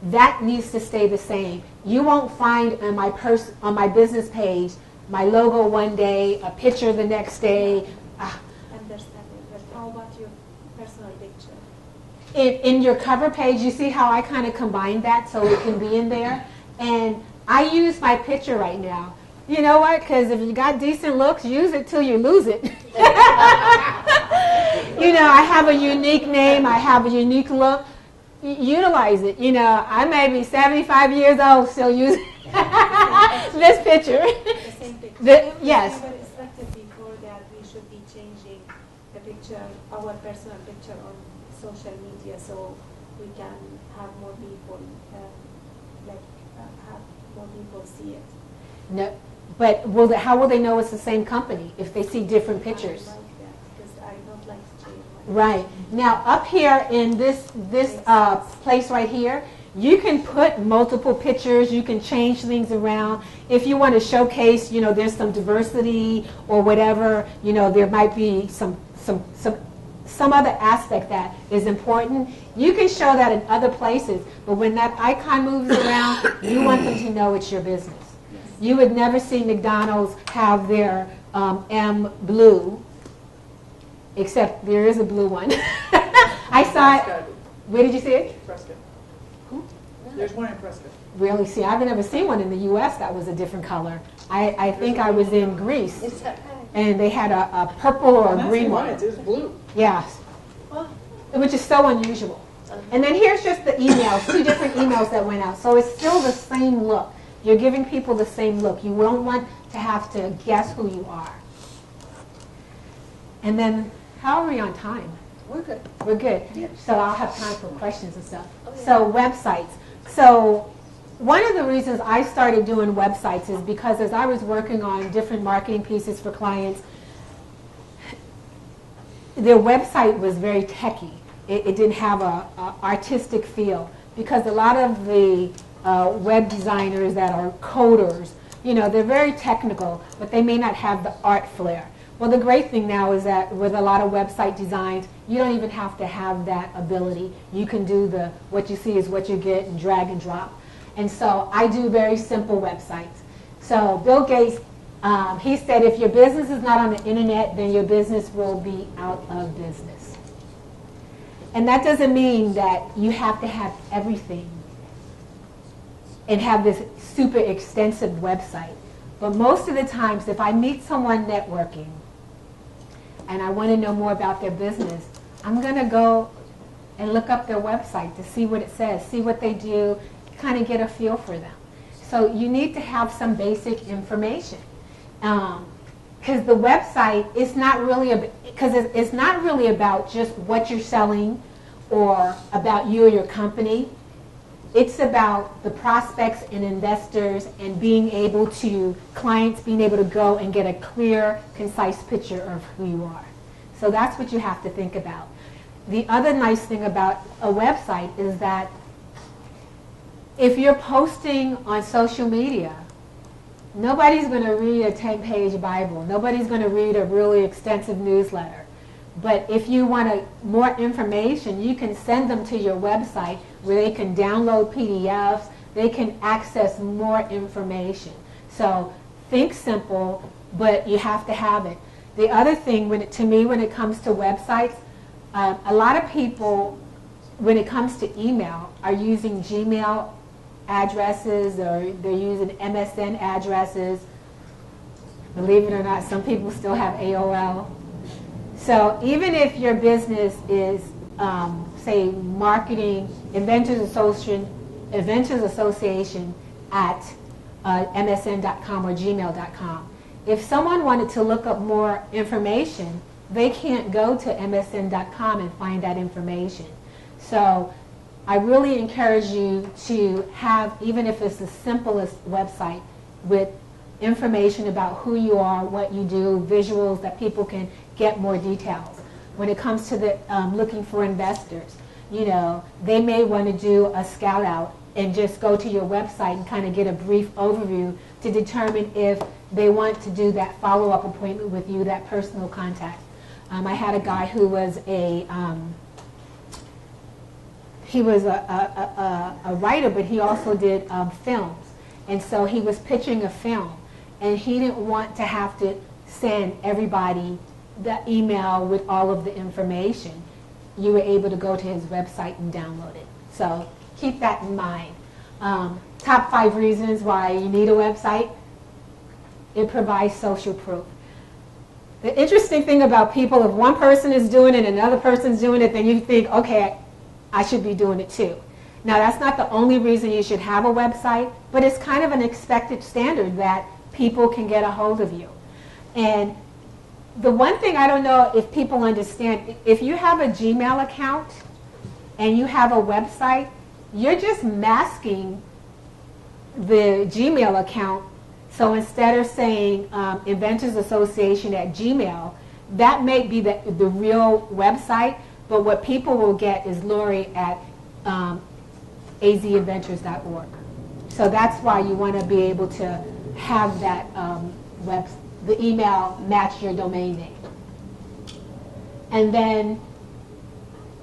that needs to stay the same. You won't find on my business page my logo one day, a picture the next day. Understanding, but how about your personal picture? In your cover page, you see how I kind of combined that so it can be in there? And I use my picture right now. You know what? Because if you got decent looks, use it till you lose it. I have a unique name. I have a unique look. Utilize it. I may be 75 years old, still use this picture. The same picture. Yes. We were instructed before that we should be changing the picture, our personal picture on social media, so we can have more people, have more people see it. No, but how will they know it's the same company if they see different pictures? I like that because I don't like to change my Right. Now, up here in this place right here, you can put multiple pictures. You can change things around. If you want to showcase, there's some diversity or whatever, there might be some other aspect that is important. You can show that in other places, but when that icon moves around, you want them to know it's your business. You would never see McDonald's have their M blue, except there is a blue one. I saw it. Where did you see it? Prescott. Who? There's one in Prescott. Really? See, I've never seen one in the U.S. that was a different color. I think I was in Greece, and they had a purple or a green one. It's blue. Yes, which is so unusual. And then here's just the emails, 2 different emails that went out. So it's still the same look. You're giving people the same look. You don't want to have to guess who you are. And then, how are we on time? We're good. We're good. Yes. So I'll have time for questions and stuff. Oh, yeah. So websites. So one of the reasons I started doing websites is because as I was working on different marketing pieces for clients, their website was very techy. It didn't have a artistic feel, because a lot of the web designers that are coders, you know, they're very technical, but they may not have the art flair. Well, the great thing now is that with a lot of website designs, you don't even have to have that ability. You can do the what you see is what you get and drag and drop. And so I do very simple websites. So Bill Gates, he said, if your business is not on the internet, then your business will be out of business. And that doesn't mean that you have to have everything and have this super extensive website. But most of the times, if I meet someone networking and I want to know more about their business, I'm going to go and look up their website to see what it says, see what they do, kind of get a feel for them. So you need to have some basic information. Because the website is not really it's not really about just what you're selling or about you or your company. It's about the prospects and investors and being able to, clients being able to go and get a clear, concise picture of who you are. So that's what you have to think about. The other nice thing about a website is that if you're posting on social media, nobody's going to read a 10-page Bible. Nobody's going to read a really extensive newsletter. But if you want more information, you can send them to your website where they can download PDFs. They can access more information. So think simple, but you have to have it. The other thing, when it comes to websites, a lot of people, when it comes to email, are using Gmail addresses, or they're using MSN addresses. Believe it or not, some people still have AOL. So even if your business is, say, marketing, Inventors Association at MSN.com or Gmail.com, if someone wanted to look up more information, they can't go to MSN.com and find that information. So I really encourage you to have, even if it's the simplest website, with information about who you are, what you do, visuals that people can get more details. When it comes to the looking for investors, you know, they may want to do a scout out and just go to your website and kind of get a brief overview to determine if they want to do that follow-up appointment with you, that personal contact. I had a guy who was a writer, but he also did films. And so he was pitching a film, and he didn't want to have to send everybody the email with all of the information. You were able to go to his website and download it. So keep that in mind. Top 5 reasons why you need a website. It provides social proof. The interesting thing about people, if one person is doing it and another person's doing it, then you think, okay, I should be doing it too. Now, that's not the only reason you should have a website, but it's kind of an expected standard that people can get a hold of you. And the one thing I don't know if people understand, if you have a Gmail account and you have a website, you're just masking the Gmail account. So instead of saying Inventors Association at Gmail, that may be the real website, but what people will get is Lori at azinventors.org. So that's why you want to be able to have that the email match your domain name. And then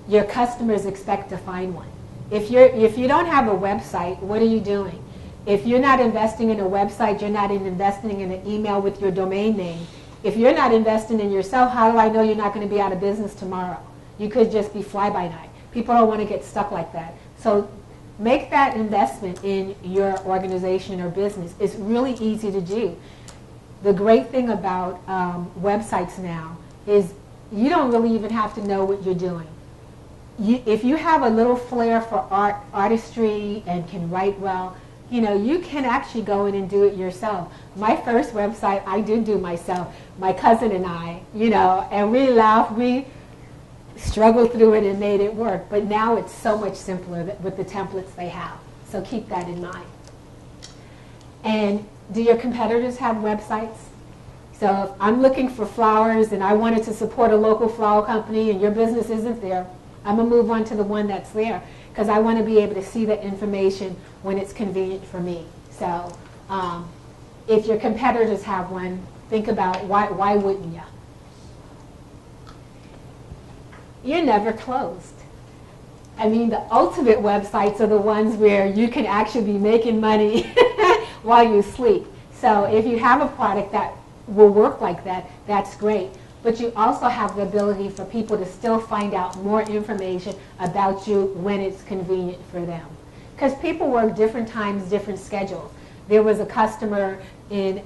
your customers expect to find one. If you don't have a website, what are you doing? if you're not investing in a website, you're not investing in an email with your domain name. If you're not investing in yourself, how do I know you're not going to be out of business tomorrow? You could just be fly-by-night. People don't want to get stuck like that. So make that investment in your organization or business. It's really easy to do. The great thing about websites now is you don't really even have to know what you're doing. If you have a little flair for artistry and can write well, you can actually go in and do it yourself. My first website, I did do myself. My cousin and I, and we laughed. We struggled through it and made it work. But now it's so much simpler with the templates they have. So keep that in mind. And do your competitors have websites? So if I'm looking for flowers and I wanted to support a local flower company and your business isn't there, I'm going to move on to the one that's there because I want to be able to see the information when it's convenient for me. So if your competitors have one, think about why wouldn't you? You're never closed. I mean, the ultimate websites are the ones where you can actually be making money while you sleep. So if you have a product that will work like that, that's great. But you also have the ability for people to still find out more information about you when it's convenient for them. Because people work different times, different schedules. There was a customer in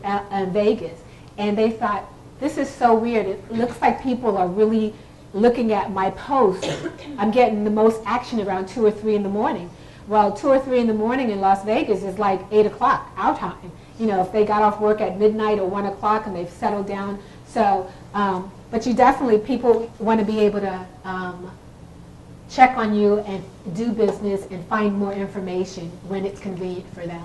Vegas, and they thought, this is so weird. It looks like people are really looking at my posts. I'm getting the most action around 2 or 3 in the morning. Well, 2 or 3 in the morning in Las Vegas is like 8 o'clock, our time. If they got off work at midnight or 1 o'clock and they've settled down. So, but you definitely, people want to be able to check on you and do business and find more information when it's convenient for them.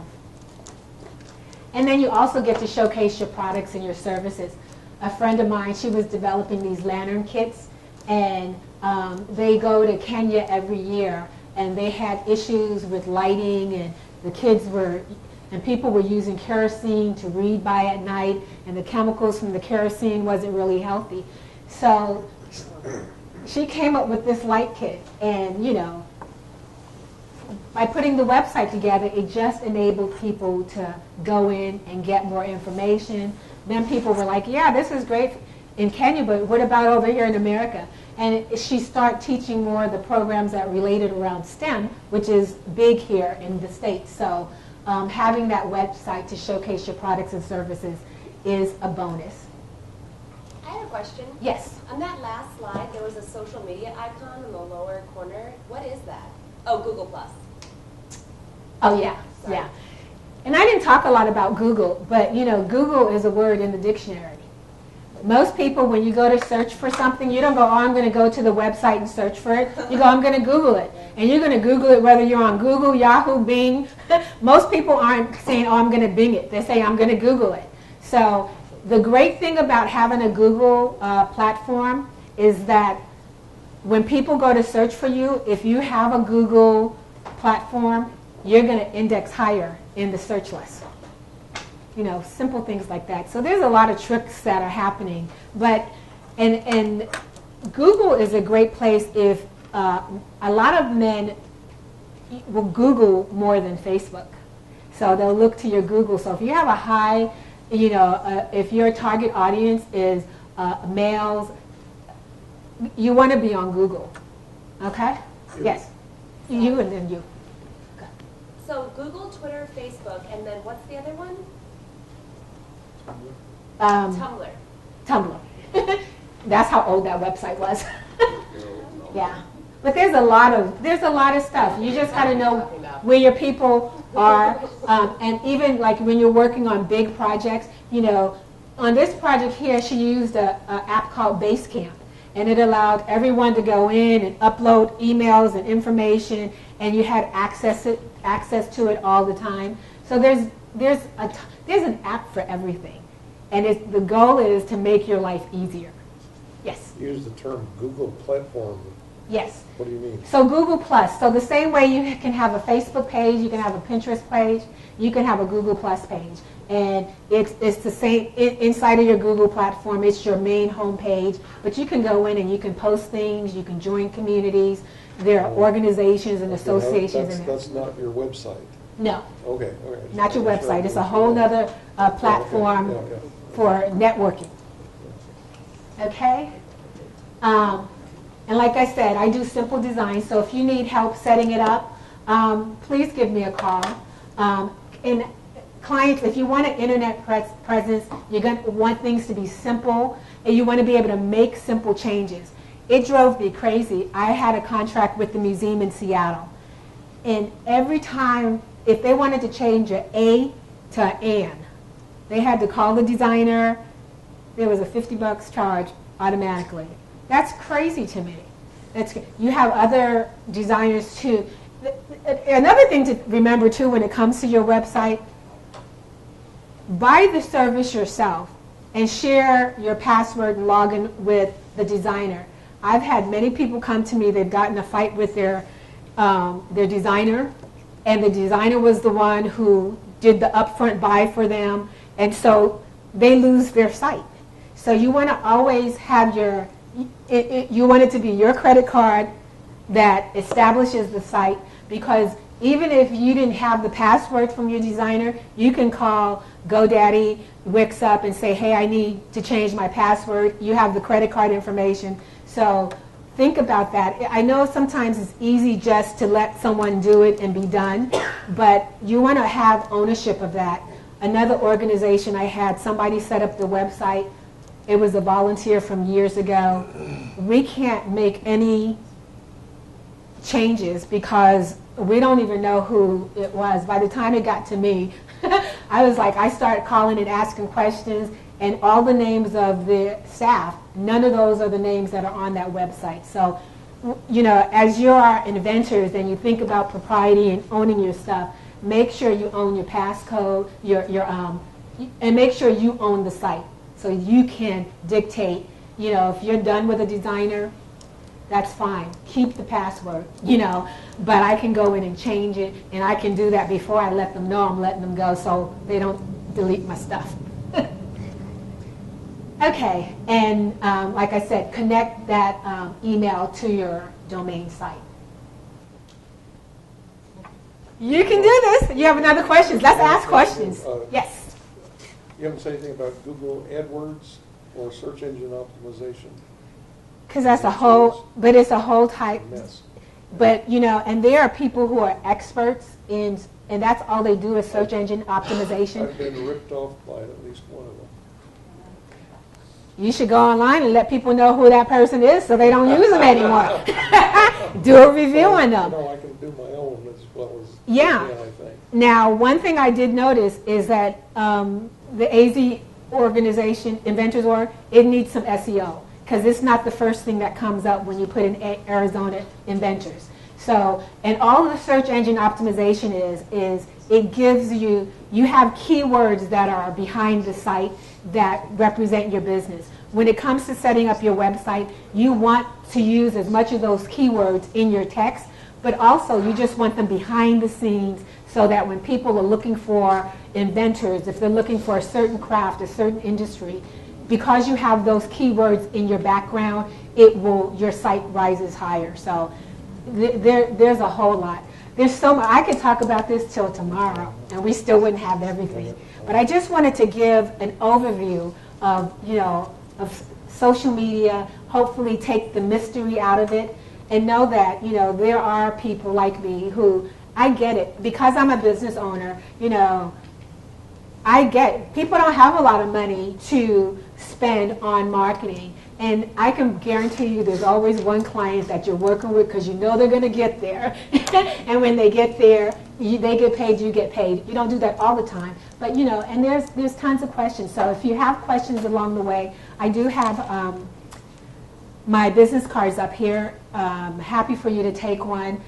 And then you also get to showcase your products and your services. A friend of mine, she was developing these lantern kits, and they go to Kenya every year, and they had issues with lighting, and the kids were, and people were using kerosene to read by at night, and the chemicals from the kerosene wasn't really healthy. So she came up with this light kit, and by putting the website together, it just enabled people to go in and get more information. Then people were like, yeah, this is great in Kenya, but what about over here in America? And she started teaching more of the programs that related around STEM, which is big here in the States. So having that website to showcase your products and services is a bonus. I have a question. Yes. On that last slide, there was a social media icon in the lower corner. What is that? Oh, Google Plus. Oh, yeah, Sorry. yeah. And I didn't talk a lot about Google, but Google is a word in the dictionary. Most people, when you go to search for something, you don't go, oh, I'm going to go to the website and search for it. You go, I'm going to Google it. And you're going to Google it whether you're on Google, Yahoo, Bing. Most people aren't saying, oh, I'm going to Bing it. They say, I'm going to Google it. So the great thing about having a Google platform is that when people go to search for you, if you have a Google platform, you're going to index higher in the search list. Simple things like that. So there's a lot of tricks that are happening. But, and Google is a great place if a lot of men will Google more than Facebook. So they'll look to your Google. So if you have a high, if your target audience is males, you want to be on Google. Okay? Yes. You and then you. So Google, Twitter, Facebook, and then what's the other one? Tumblr. Tumblr. That's how old that website was. Yeah. But there's a lot of stuff. You just got to know where your people are. And even like when you're working on big projects, on this project here, she used an app called Basecamp. And it allowed everyone to go in and upload emails and information, and you had access to it all the time. So there's an app for everything, and the goal is to make your life easier. Yes. Use the term Google platform. Yes. What do you mean? So Google Plus. So the same way you can have a Facebook page, you can have a Pinterest page, you can have a Google Plus page. And it's the same inside of your Google platform. It's your main home page, but you can go in and you can post things. You can join communities. There are organizations and associations. That's not your website. No, Okay. not your website. It's a whole other platform Yeah. for networking. Okay? And like I said, I do simple design, so if you need help setting it up, please give me a call. And clients, if you want an internet presence, you're going to want things to be simple, and you want to be able to make simple changes. It drove me crazy. I had a contract with the museum in Seattle, and every time, if they wanted to change an A to an N, they had to call the designer. There was a $50 charge automatically. That's crazy to me. You have other designers too. Another thing to remember too when it comes to your website, buy the service yourself and share your password and login with the designer. I've had many people come to me, they've gotten a fight with their designer, and the designer was the one who did the upfront buy for them, and so they lose their site. So you want to always have you want it to be your credit card that establishes the site, because even if you didn't have the password from your designer, you can call GoDaddy, Wix up and say, hey, I need to change my password. You have the credit card information. So think about that. I know sometimes it's easy just to let someone do it and be done, but you want to have ownership of that. Another organization I had, somebody set up the website. It was a volunteer from years ago. We can't make any changes because we don't even know who it was. By the time it got to me, I started calling and asking questions, and all the names of the staff, none of those are the names that are on that website. So, as you are inventors and you think about propriety and owning your stuff, make sure you own your passcode, and make sure you own the site so you can dictate. If you're done with a designer, that's fine. Keep the password, but I can go in and change it, and I can do that before I let them know I'm letting them go so they don't delete my stuff. Okay, and like I said, connect that email to your domain site. You can do this. You have another question? Let's ask questions. Yes. You haven't said anything about Google AdWords or search engine optimization? Because that's it's a whole type. Mess. But, and there are people who are experts in, and that's all they do is search engine optimization. I've been ripped off by at least one of them. You should go online and let people know who that person is so they don't use them anymore. Do a review on them. I can do my own as well as Yeah. I think. Now, one thing I did notice is that the AZ organization, Inventors Org, it needs some SEO because it's not the first thing that comes up when you put in Arizona Inventors. So, and all the search engine optimization is it gives you have keywords that are behind the site that represent your business. When it comes to setting up your website, you want to use as much of those keywords in your text, but also you just want them behind the scenes so that when people are looking for inventors, if they're looking for a certain craft, a certain industry, because you have those keywords in your background, your site rises higher. So there's a whole lot. There's so much. I could talk about this till tomorrow, and we still wouldn't have everything. But I just wanted to give an overview of, of social media, hopefully take the mystery out of it, and know that, there are people like me who, I get it. Because I'm a business owner, I get it. People don't have a lot of money to spend on marketing. And I can guarantee you there's always one client that you're working with because you know they're going to get there. And when they get there, they get paid, you get paid. You don't do that all the time. But, and there's tons of questions. So if you have questions along the way, I do have my business cards up here. Happy for you to take one.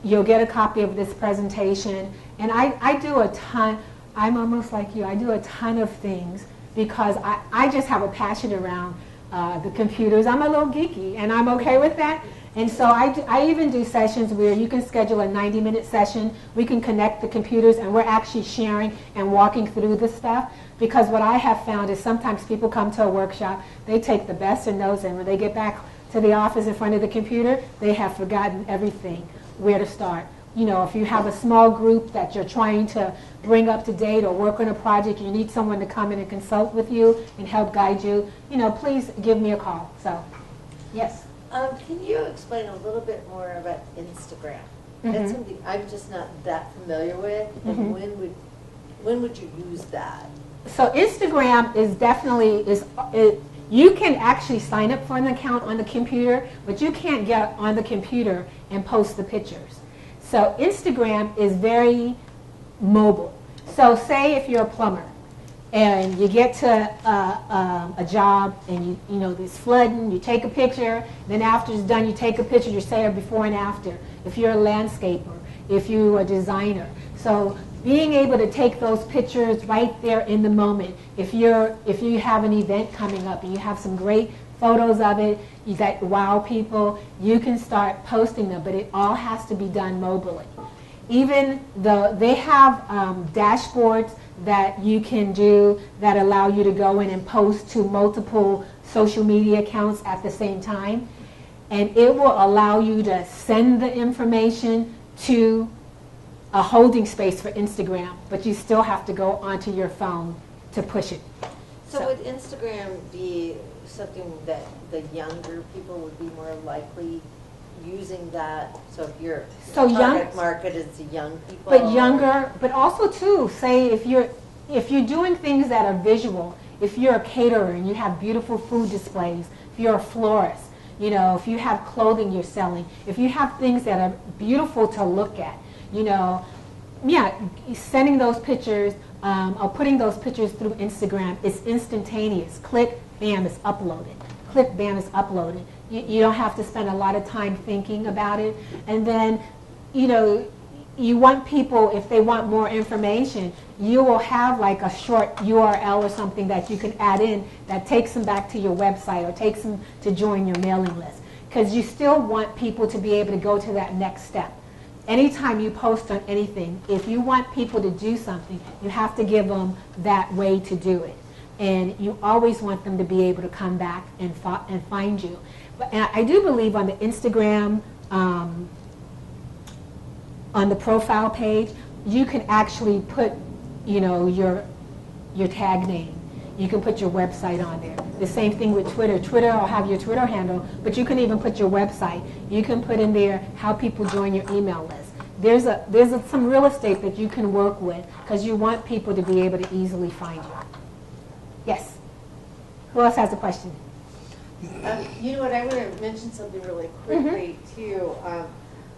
You'll get a copy of this presentation. And I do a ton. I'm almost like you. I do a ton of things because I just have a passion around the computers. I'm a little geeky, and I'm okay with that. And so I even do sessions where you can schedule a 90-minute session. We can connect the computers, and we're actually sharing and walking through the stuff. Because what I have found is sometimes people come to a workshop, they take the best of notes, and when they get back to the office in front of the computer, they have forgotten everything, where to start, you know, if you have a small group that you're trying to bring up to date or work on a project, you need someone to come in and consult with you and help guide you, you know, please give me a call. So, yes. Can you explain a little bit more about Instagram? Mhm. That's something I'm just not that familiar with. And Mhm. when would you use that? So Instagram is definitely, you can actually sign up for an account on the computer, but you can't get on the computer and post the pictures. So Instagram is very mobile. So say if you're a plumber and you get to a job and you know there's flooding, you take a picture, then after it's done you take a picture, you say a before and after. If you're a landscaper, if you're a designer. So being able to take those pictures right there in the moment. If you have an event coming up and you have some great photos of it, that wow people, you can start posting them, but it all has to be done mobilely. Even though they have dashboards that you can do that allow you to go in and post to multiple social media accounts at the same time. And it will allow you to send the information to a holding space for Instagram, but you still have to go onto your phone to push it. So would Instagram be something that the younger people would be more likely using that? So if your target market is the young people? But younger, but also too, say if you're doing things that are visual, if you're a caterer and you have beautiful food displays, if you're a florist, you know, if you have clothing you're selling, if you have things that are beautiful to look at, you know, yeah, sending those pictures or putting those pictures through Instagram, it's instantaneous. Click, bam, it's uploaded. Click, bam, it's uploaded. You don't have to spend a lot of time thinking about it. And then, you know, you want people, if they want more information, you will have like a short URL or something that you can add in that takes them back to your website or takes them to join your mailing list. Because you still want people to be able to go to that next step. Anytime you post on anything, if you want people to do something, you have to give them that way to do it. And you always want them to be able to come back and find you. And I do believe on the Instagram, on the profile page, you can actually put, you know, your tag name. You can put your website on there. The same thing with Twitter. Twitter will have your Twitter handle, but you can even put your website. You can put in there how people join your email list. There's some real estate that you can work with because you want people to be able to easily find you. Yes. Who else has a question? You know what, I want to mention something really quickly too.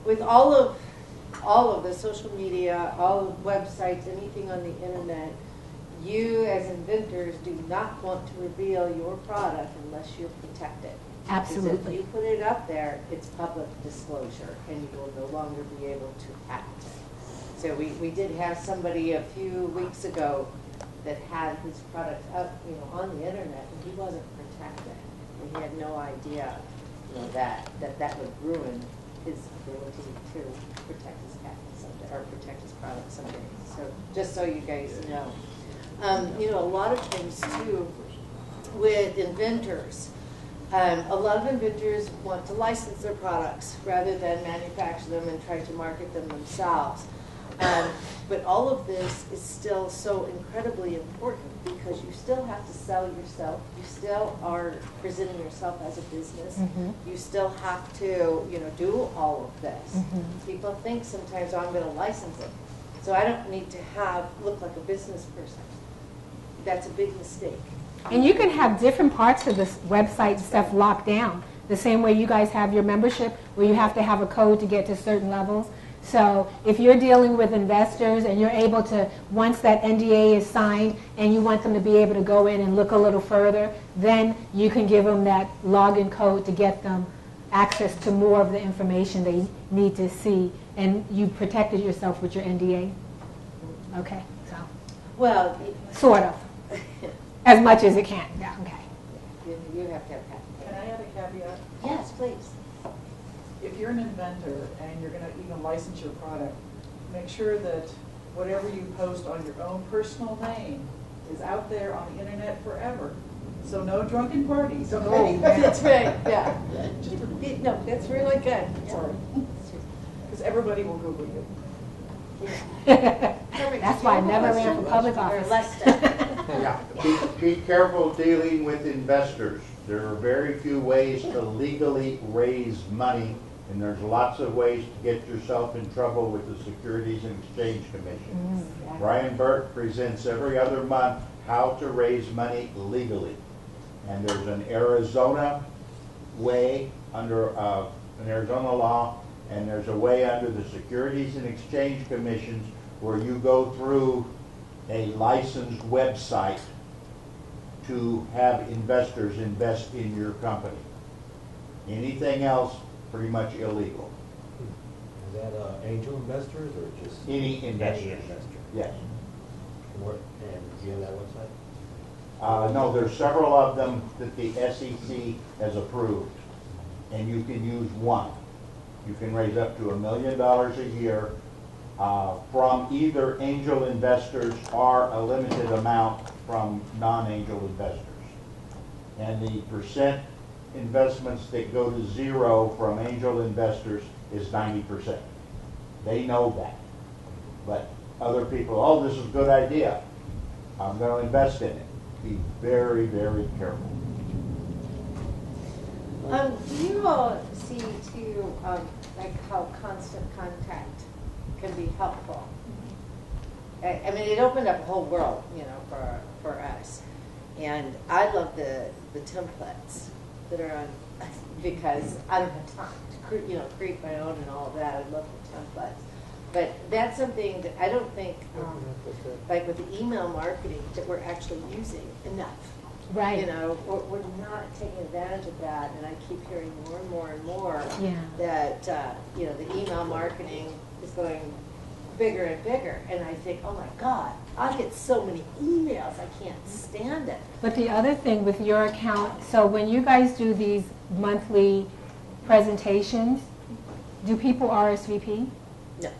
With all of the social media, all of websites, anything on the internet, you as inventors do not want to reveal your product unless you're protected. Absolutely. Because if you put it up there, it's public disclosure and you will no longer be able to act. So we did have somebody a few weeks ago that had his product up, you know, on the internet and he wasn't protected. And he had no idea, you know, that would ruin his ability to protect his patent someday, or protect his product someday. So just so you guys know. You know, a lot of things too with inventors. A lot of inventors want to license their products rather than manufacture them and try to market them themselves. But all of this is still so incredibly important because you still have to sell yourself. You still are presenting yourself as a business. You still have to, you know, do all of this. People think sometimes, oh, I'm going to license it, so I don't need to look like a business person. That's a big mistake. And you can have different parts of this website stuff locked down. The same way you guys have your membership where you have to have a code to get to certain levels. So if you're dealing with investors and you're able to, once that NDA is signed and you want them to be able to go in and look a little further, then you can give them that login code to get them access to more of the information they need to see. And you protected yourself with your NDA? Okay, so. Well, sort of. As much as it can, yeah, okay. You have to have patent. Can I add a caveat? Yes, please. If you're an inventor and you're going to even license your product, make sure that whatever you post on your own personal name is out there on the internet forever. So no drunken parties. That's right, yeah. No, that's really good. Sorry. because everybody will Google you. That's why I never ran for public Or office. Lester. Yeah, be careful dealing with investors. There are very few ways to legally raise money, and there's lots of ways to get yourself in trouble with the Securities and Exchange Commission. Brian Burke presents every other month how to raise money legally. And there's an Arizona way under an Arizona law, and there's a way under the Securities and Exchange Commissions where you go through a licensed website to have investors invest in your company. Anything else, pretty much illegal. Is that angel investors or just? Any investor. Any investor. Yes. And do you have that website? No, there's several of them that the SEC has approved, and you can use one. You can raise up to $1 million a year from either angel investors or a limited amount from non-angel investors. And the percent investments that go to zero from angel investors is 90%. They know that. But other people, oh, this is a good idea. I'm going to invest in it. Be very, very careful. Do you all see too, like how constant contact can be helpful? I mean, it opened up a whole world, you know, for us. And I love the templates that are on, because I don't have time to create my own and all of that. I love the templates. But that's something that I don't think, like with the email marketing, that we're actually using enough. Right. You know, we're not taking advantage of that, and I keep hearing more and more and more Yeah. that, you know, the email marketing is going bigger and bigger. And I think, oh my God, I get so many emails, I can't stand it. But the other thing with your account, so when you guys do these monthly presentations, do people RSVP? No,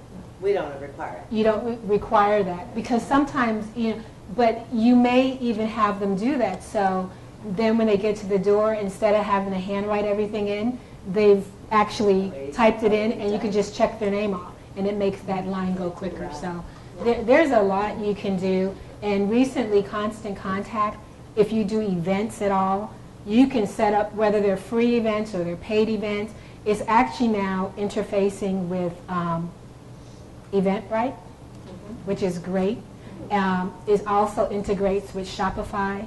we don't require it. You don't require that, because sometimes, you know, but you may even have them do that. So then when they get to the door, instead of having to handwrite everything in, they've actually typed it in, and you can just check their name off, and it makes that line go quicker. So there's a lot you can do. And recently, Constant Contact, if you do events at all, you can set up whether they're free events or they're paid events. It's actually now interfacing with Eventbrite, which is great. It also integrates with Shopify.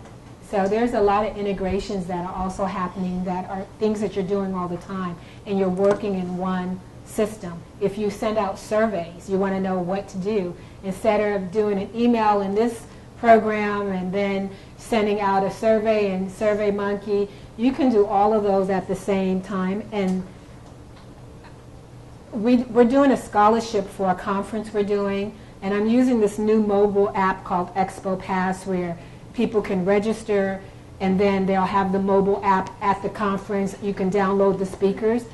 So there's a lot of integrations that are also happening that are things that you're doing all the time, and you're working in one system. If you send out surveys, you want to know what to do. Instead of doing an email in this program and then sending out a survey in SurveyMonkey, you can do all of those at the same time. And we're doing a scholarship for a conference we're doing, and I'm using this new mobile app called Expo Pass where people can register, and then they'll have the mobile app at the conference. You can download the speakers.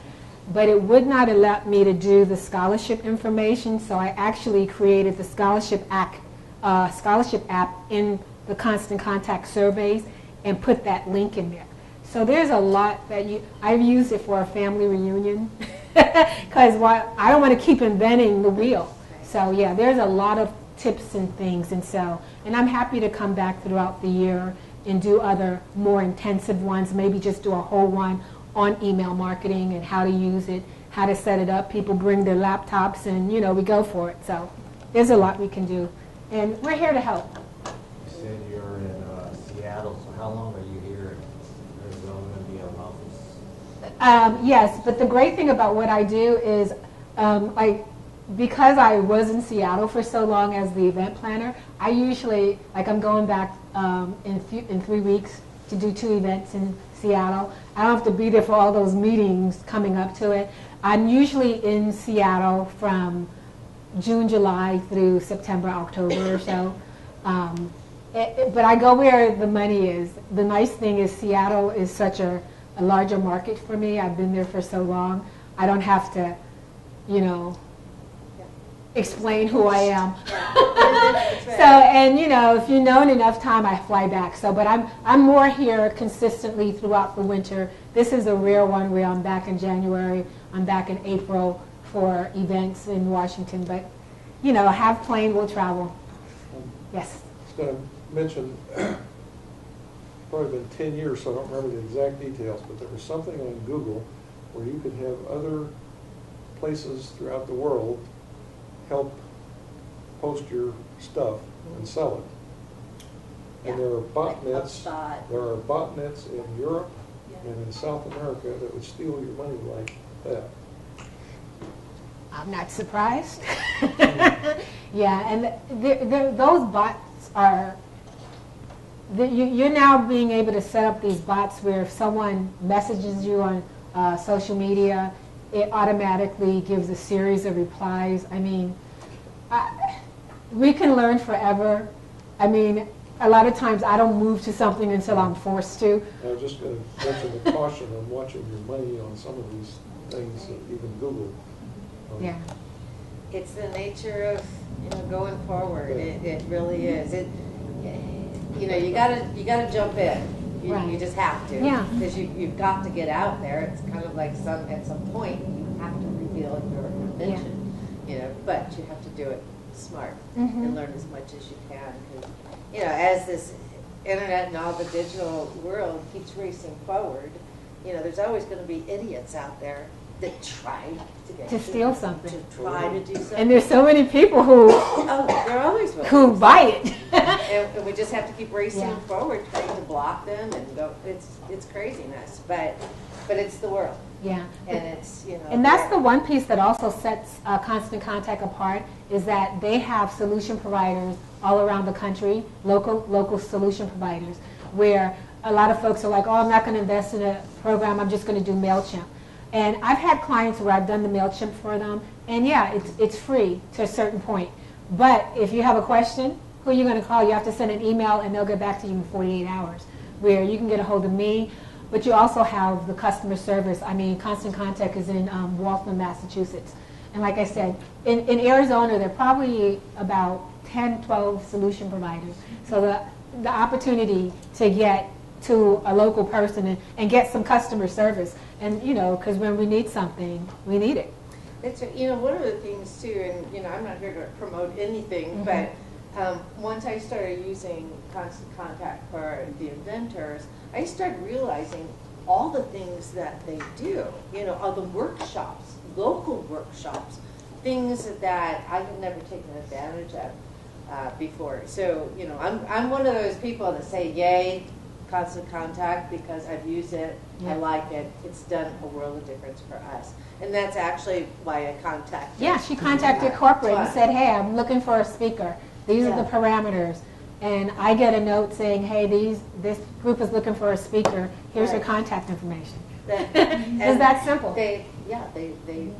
But it would not allow me to do the scholarship information, so I actually created the scholarship app in the Constant Contact surveys and put that link in there. So there's a lot that I've used it for a family reunion because I don't want to keep inventing the wheel. So yeah, there's a lot of tips and things, and I'm happy to come back throughout the year and do other more intensive ones, maybe just do a whole one on email marketing and how to use it, how to set it up. People bring their laptops and, you know, we go for it. So there's a lot we can do. And we're here to help. You said you're in Seattle, so how long are you here in Arizona going to be in office? Yes, but the great thing about what I do is, because I was in Seattle for so long as the event planner, I usually, I'm going back in 3 weeks to do 2 events in Seattle. I don't have to be there for all those meetings coming up to it. I'm usually in Seattle from June, July through September, October or so. But I go where the money is. The nice thing is Seattle is such a larger market for me. I've been there for so long. I don't have to, explain who I am. So, and if you've known enough time, I fly back. So, but I'm more here consistently throughout the winter. This is a rare one where I'm back in January. I'm back in April for events in Washington, but, you know, have plane, we'll travel. Yes. I was going to mention, probably been 10 years, so I don't remember the exact details, but there was something on Google where you could have other places throughout the world help post your stuff and sell it. And there are botnets. HubSpot. There are botnets in Europe Yeah. and in South America that would steal your money like that. I'm not surprised. Yeah, and those bots are, you're now being able to set up these bots where if someone messages you on social media, it automatically gives a series of replies. I mean, we can learn forever. I mean, a lot of times I don't move to something until I'm forced to. I was just going to mention the caution on watching your money on some of these things, even Google. Yeah. It's the nature of, you know, going forward. It really is. You know, you gotta jump in. You Right. just have to. Yeah. Because you've got to get out there. It's kind of like at some point you have to reveal your invention. You know, but you have to do it smart and learn as much as you can. 'Cause, you know, as this internet and all the digital world keeps racing forward, you know, there's always going to be idiots out there that try To steal something. To try to do something. And there's so many people who there always will. who buy it. And we just have to keep racing Yeah. forward, trying to block them and go. It's craziness, but it's the world, Yeah. and it's, you know. And that's the one piece that also sets Constant Contact apart, is that they have solution providers all around the country, local solution providers, where a lot of folks are like, oh, I'm not going to invest in a program, I'm just going to do MailChimp. And I've had clients where I've done the MailChimp for them, and yeah, it's free to a certain point. But if you have a question, who are you going to call? You have to send an email, and they'll get back to you in 48 hours, where you can get a hold of me. But you also have the customer service. I mean, Constant Contact is in Waltham, Massachusetts. And like I said, in Arizona, there are probably about 10, 12 solution providers. So the opportunity to get to a local person and get some customer service. And, you know, because when we need something, we need it. It's, you know, one of the things too, and, you know, I'm not here to promote anything, but once I started using Constant Contact for the inventors, I started realizing all the things that they do, you know, all the workshops, local workshops, things that I had never taken advantage of before. So, you know, I'm one of those people that say, yay, Constant Contact, because I've used it, I like it, it's done a world of difference for us. And that's actually why I contacted. Yeah, she contacted corporate and said, hey, I'm looking for a speaker. These are the parameters. And I get a note saying, hey, this group is looking for a speaker. Here's your contact information. It's that simple. They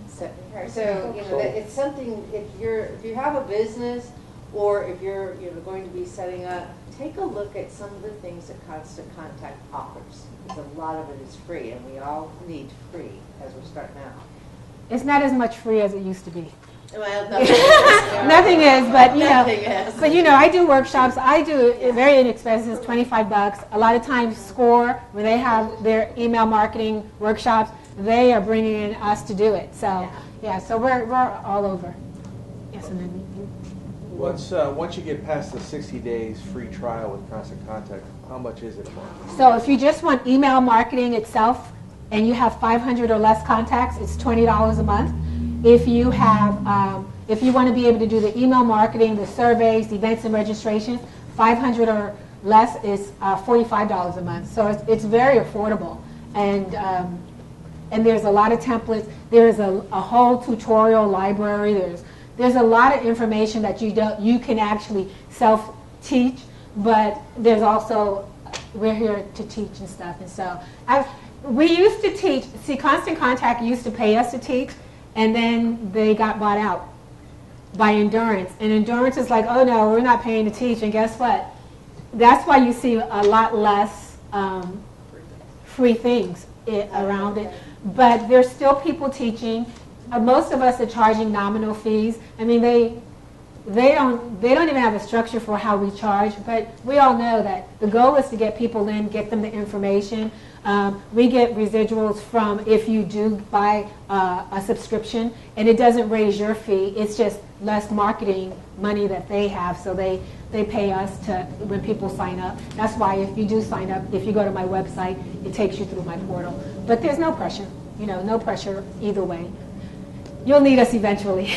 set me here. So, you know, it's something, if you have a business, or if you're, you know, going to be setting up, take a look at some of the things that Constant Contact offers. Because a lot of it is free, and we all need free as we're starting out. It's not as much free as it used to be. Well, nothing is. Nothing is, but you know. Nothing is. But you know, I do workshops. I do it very inexpensive, it's $25. A lot of times, Score, when they have their email marketing workshops, they are bringing in us to do it. So yeah, so we're all over. Yes, and then. Once you get past the 60 days free trial with Constant Contact, how much is it for? So if you just want email marketing itself and you have 500 or less contacts, it's $20 a month. If you have, if you want to be able to do the email marketing, the surveys, the events and registrations, 500 or less is $45 a month. So it's very affordable, and there's a lot of templates. There's a whole tutorial library. There's a lot of information that you can actually self-teach, but there's also, we're here to teach and stuff. And so we used to teach. See, Constant Contact used to pay us to teach, and then they got bought out by Endurance. And Endurance is like, oh no, we're not paying to teach. And guess what? That's why you see a lot less free things around it. But there's still people teaching. Most of us are charging nominal fees. I mean, they don't even have a structure for how we charge, but we all know that the goal is to get people in, get them the information. We get residuals from if you do buy a subscription, and it doesn't raise your fee. It's just less marketing money that they have, so they pay us to when people sign up. That's why if you do sign up, if you go to my website, it takes you through my portal. But there's no pressure, no pressure either way. You'll need us eventually.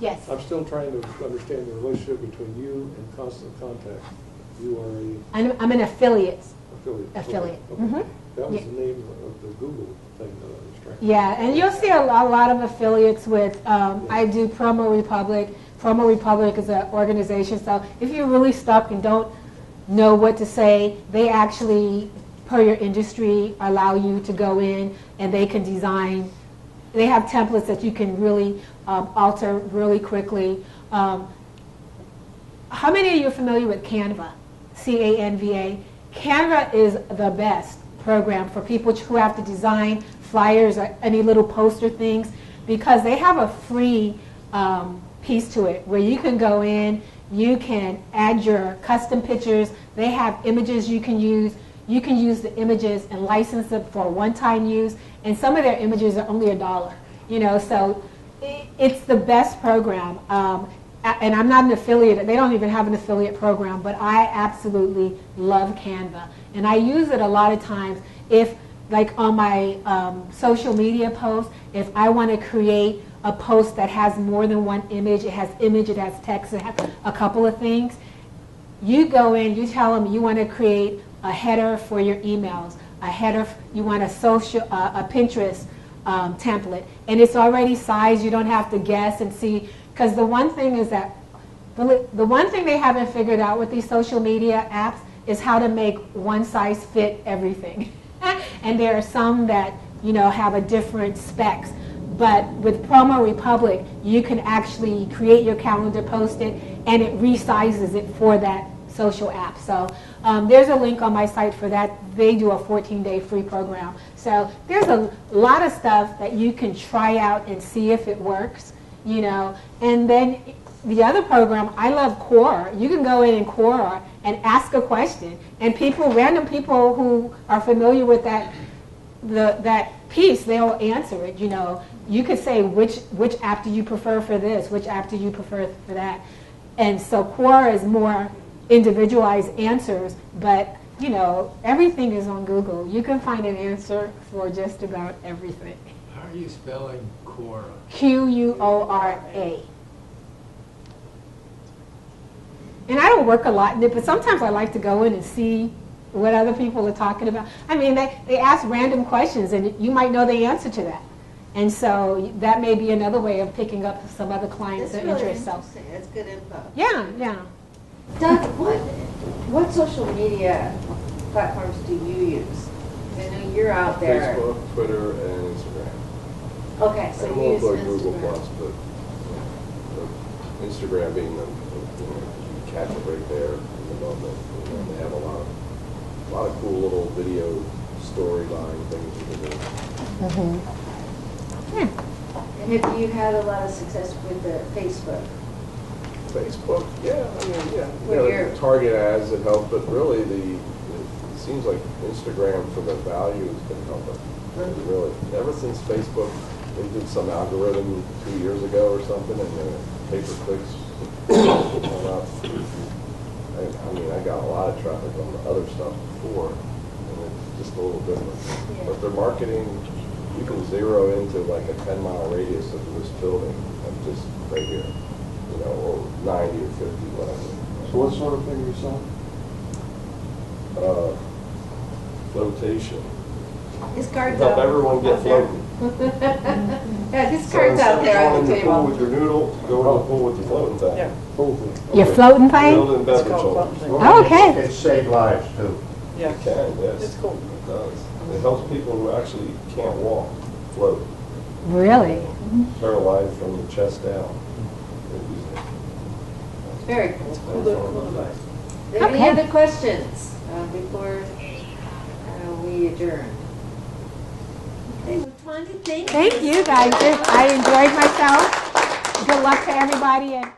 Yes. I'm still trying to understand the relationship between you and Constant Contact. You are I'm an affiliate. affiliate. Okay. Mm-hmm. That was the name of the Google thing that I was trying to. Yeah, and you'll see a lot of affiliates with, I do Promo Republic. Promo Republic is an organization, so if you're really stuck and don't know what to say, they actually, per your industry, allow you to go in and they can design. They have templates that you can really alter really quickly. How many of you are familiar with Canva? C-A-N-V-A. Canva is the best program for people who have to design flyers or any little poster things, because they have a free piece to it where you can go in, you can add your custom pictures. They have images you can use. You can use the images and license them for one-time use, and some of their images are only $1. So it's the best program. And I'm not an affiliate. They don't even have an affiliate program, but I absolutely love Canva. And I use it a lot of times if, like on my social media posts, if I want to create a post that has more than one image, it has text, it has a couple of things, you go in, you tell them you want to create a header for your emails, a header, you want a Pinterest template, and it's already sized. You don't have to guess and see, because the one thing is that the one thing they haven't figured out with these social media apps is how to make one size fit everything. And there are some that have a different specs. But with Promo Republic, you can actually create your calendar, post it, and it resizes it for that social app. So there's a link on my site for that. They do a 14-day free program. So there's a lot of stuff that you can try out and see if it works, And then the other program, I love Quora. You can go in Quora and ask a question, and random people who are familiar with that piece, they'll answer it. You could say which app do you prefer for this, which app do you prefer for that, and so Quora is more individualized answers, but everything is on Google. You can find an answer for just about everything. How are you spelling Quora? Quora. And I don't work a lot in it, but sometimes I like to go in and see what other people are talking about. I mean, they ask random questions, and you might know the answer to that. And so that may be another way of picking up some other clients' That's really interest. interesting. That's good info. Yeah. Doug, what social media platforms do you use? I know you're out there. Facebook, Twitter, and Instagram. Okay, so I'm you use also Google Instagram. Plus, but Instagram being the you catch it right there in the moment. They have a lot of cool little video storyline things you can do. Mm-hmm. And have you had a lot of success with the Facebook? Facebook, yeah, With your- target ads that help, but really it seems like Instagram for the value has been helping. Really, ever since Facebook, they did some algorithm 2 years ago or something, and the pay-per-clicks went up. I got a lot of traffic on the other stuff before, and it's just a little different. Yeah. But their marketing, you can zero into like a 10-mile radius of this building, of just right here, or 90 or 50, whatever. So what sort of thing are you selling? Flotation. His card's Help out. everyone get out there. floating. Yeah, his card's out there on the Instead of going in the pool table. with your noodle, go in the pool with your floating thing. Yeah. Full thing. Your floating thing? Build and beverage It's called holders. floating. Oh, okay. It saves lives too. Yeah. It can, yes. It's cool. It does. It helps people who actually can't walk float. Really? Paralyzed from the chest down. Very cool. Cool device. Any Okay. other questions before we adjourn? Okay, well, Tanya, thank you. Thank you, guys. I enjoyed myself. Good luck to everybody. And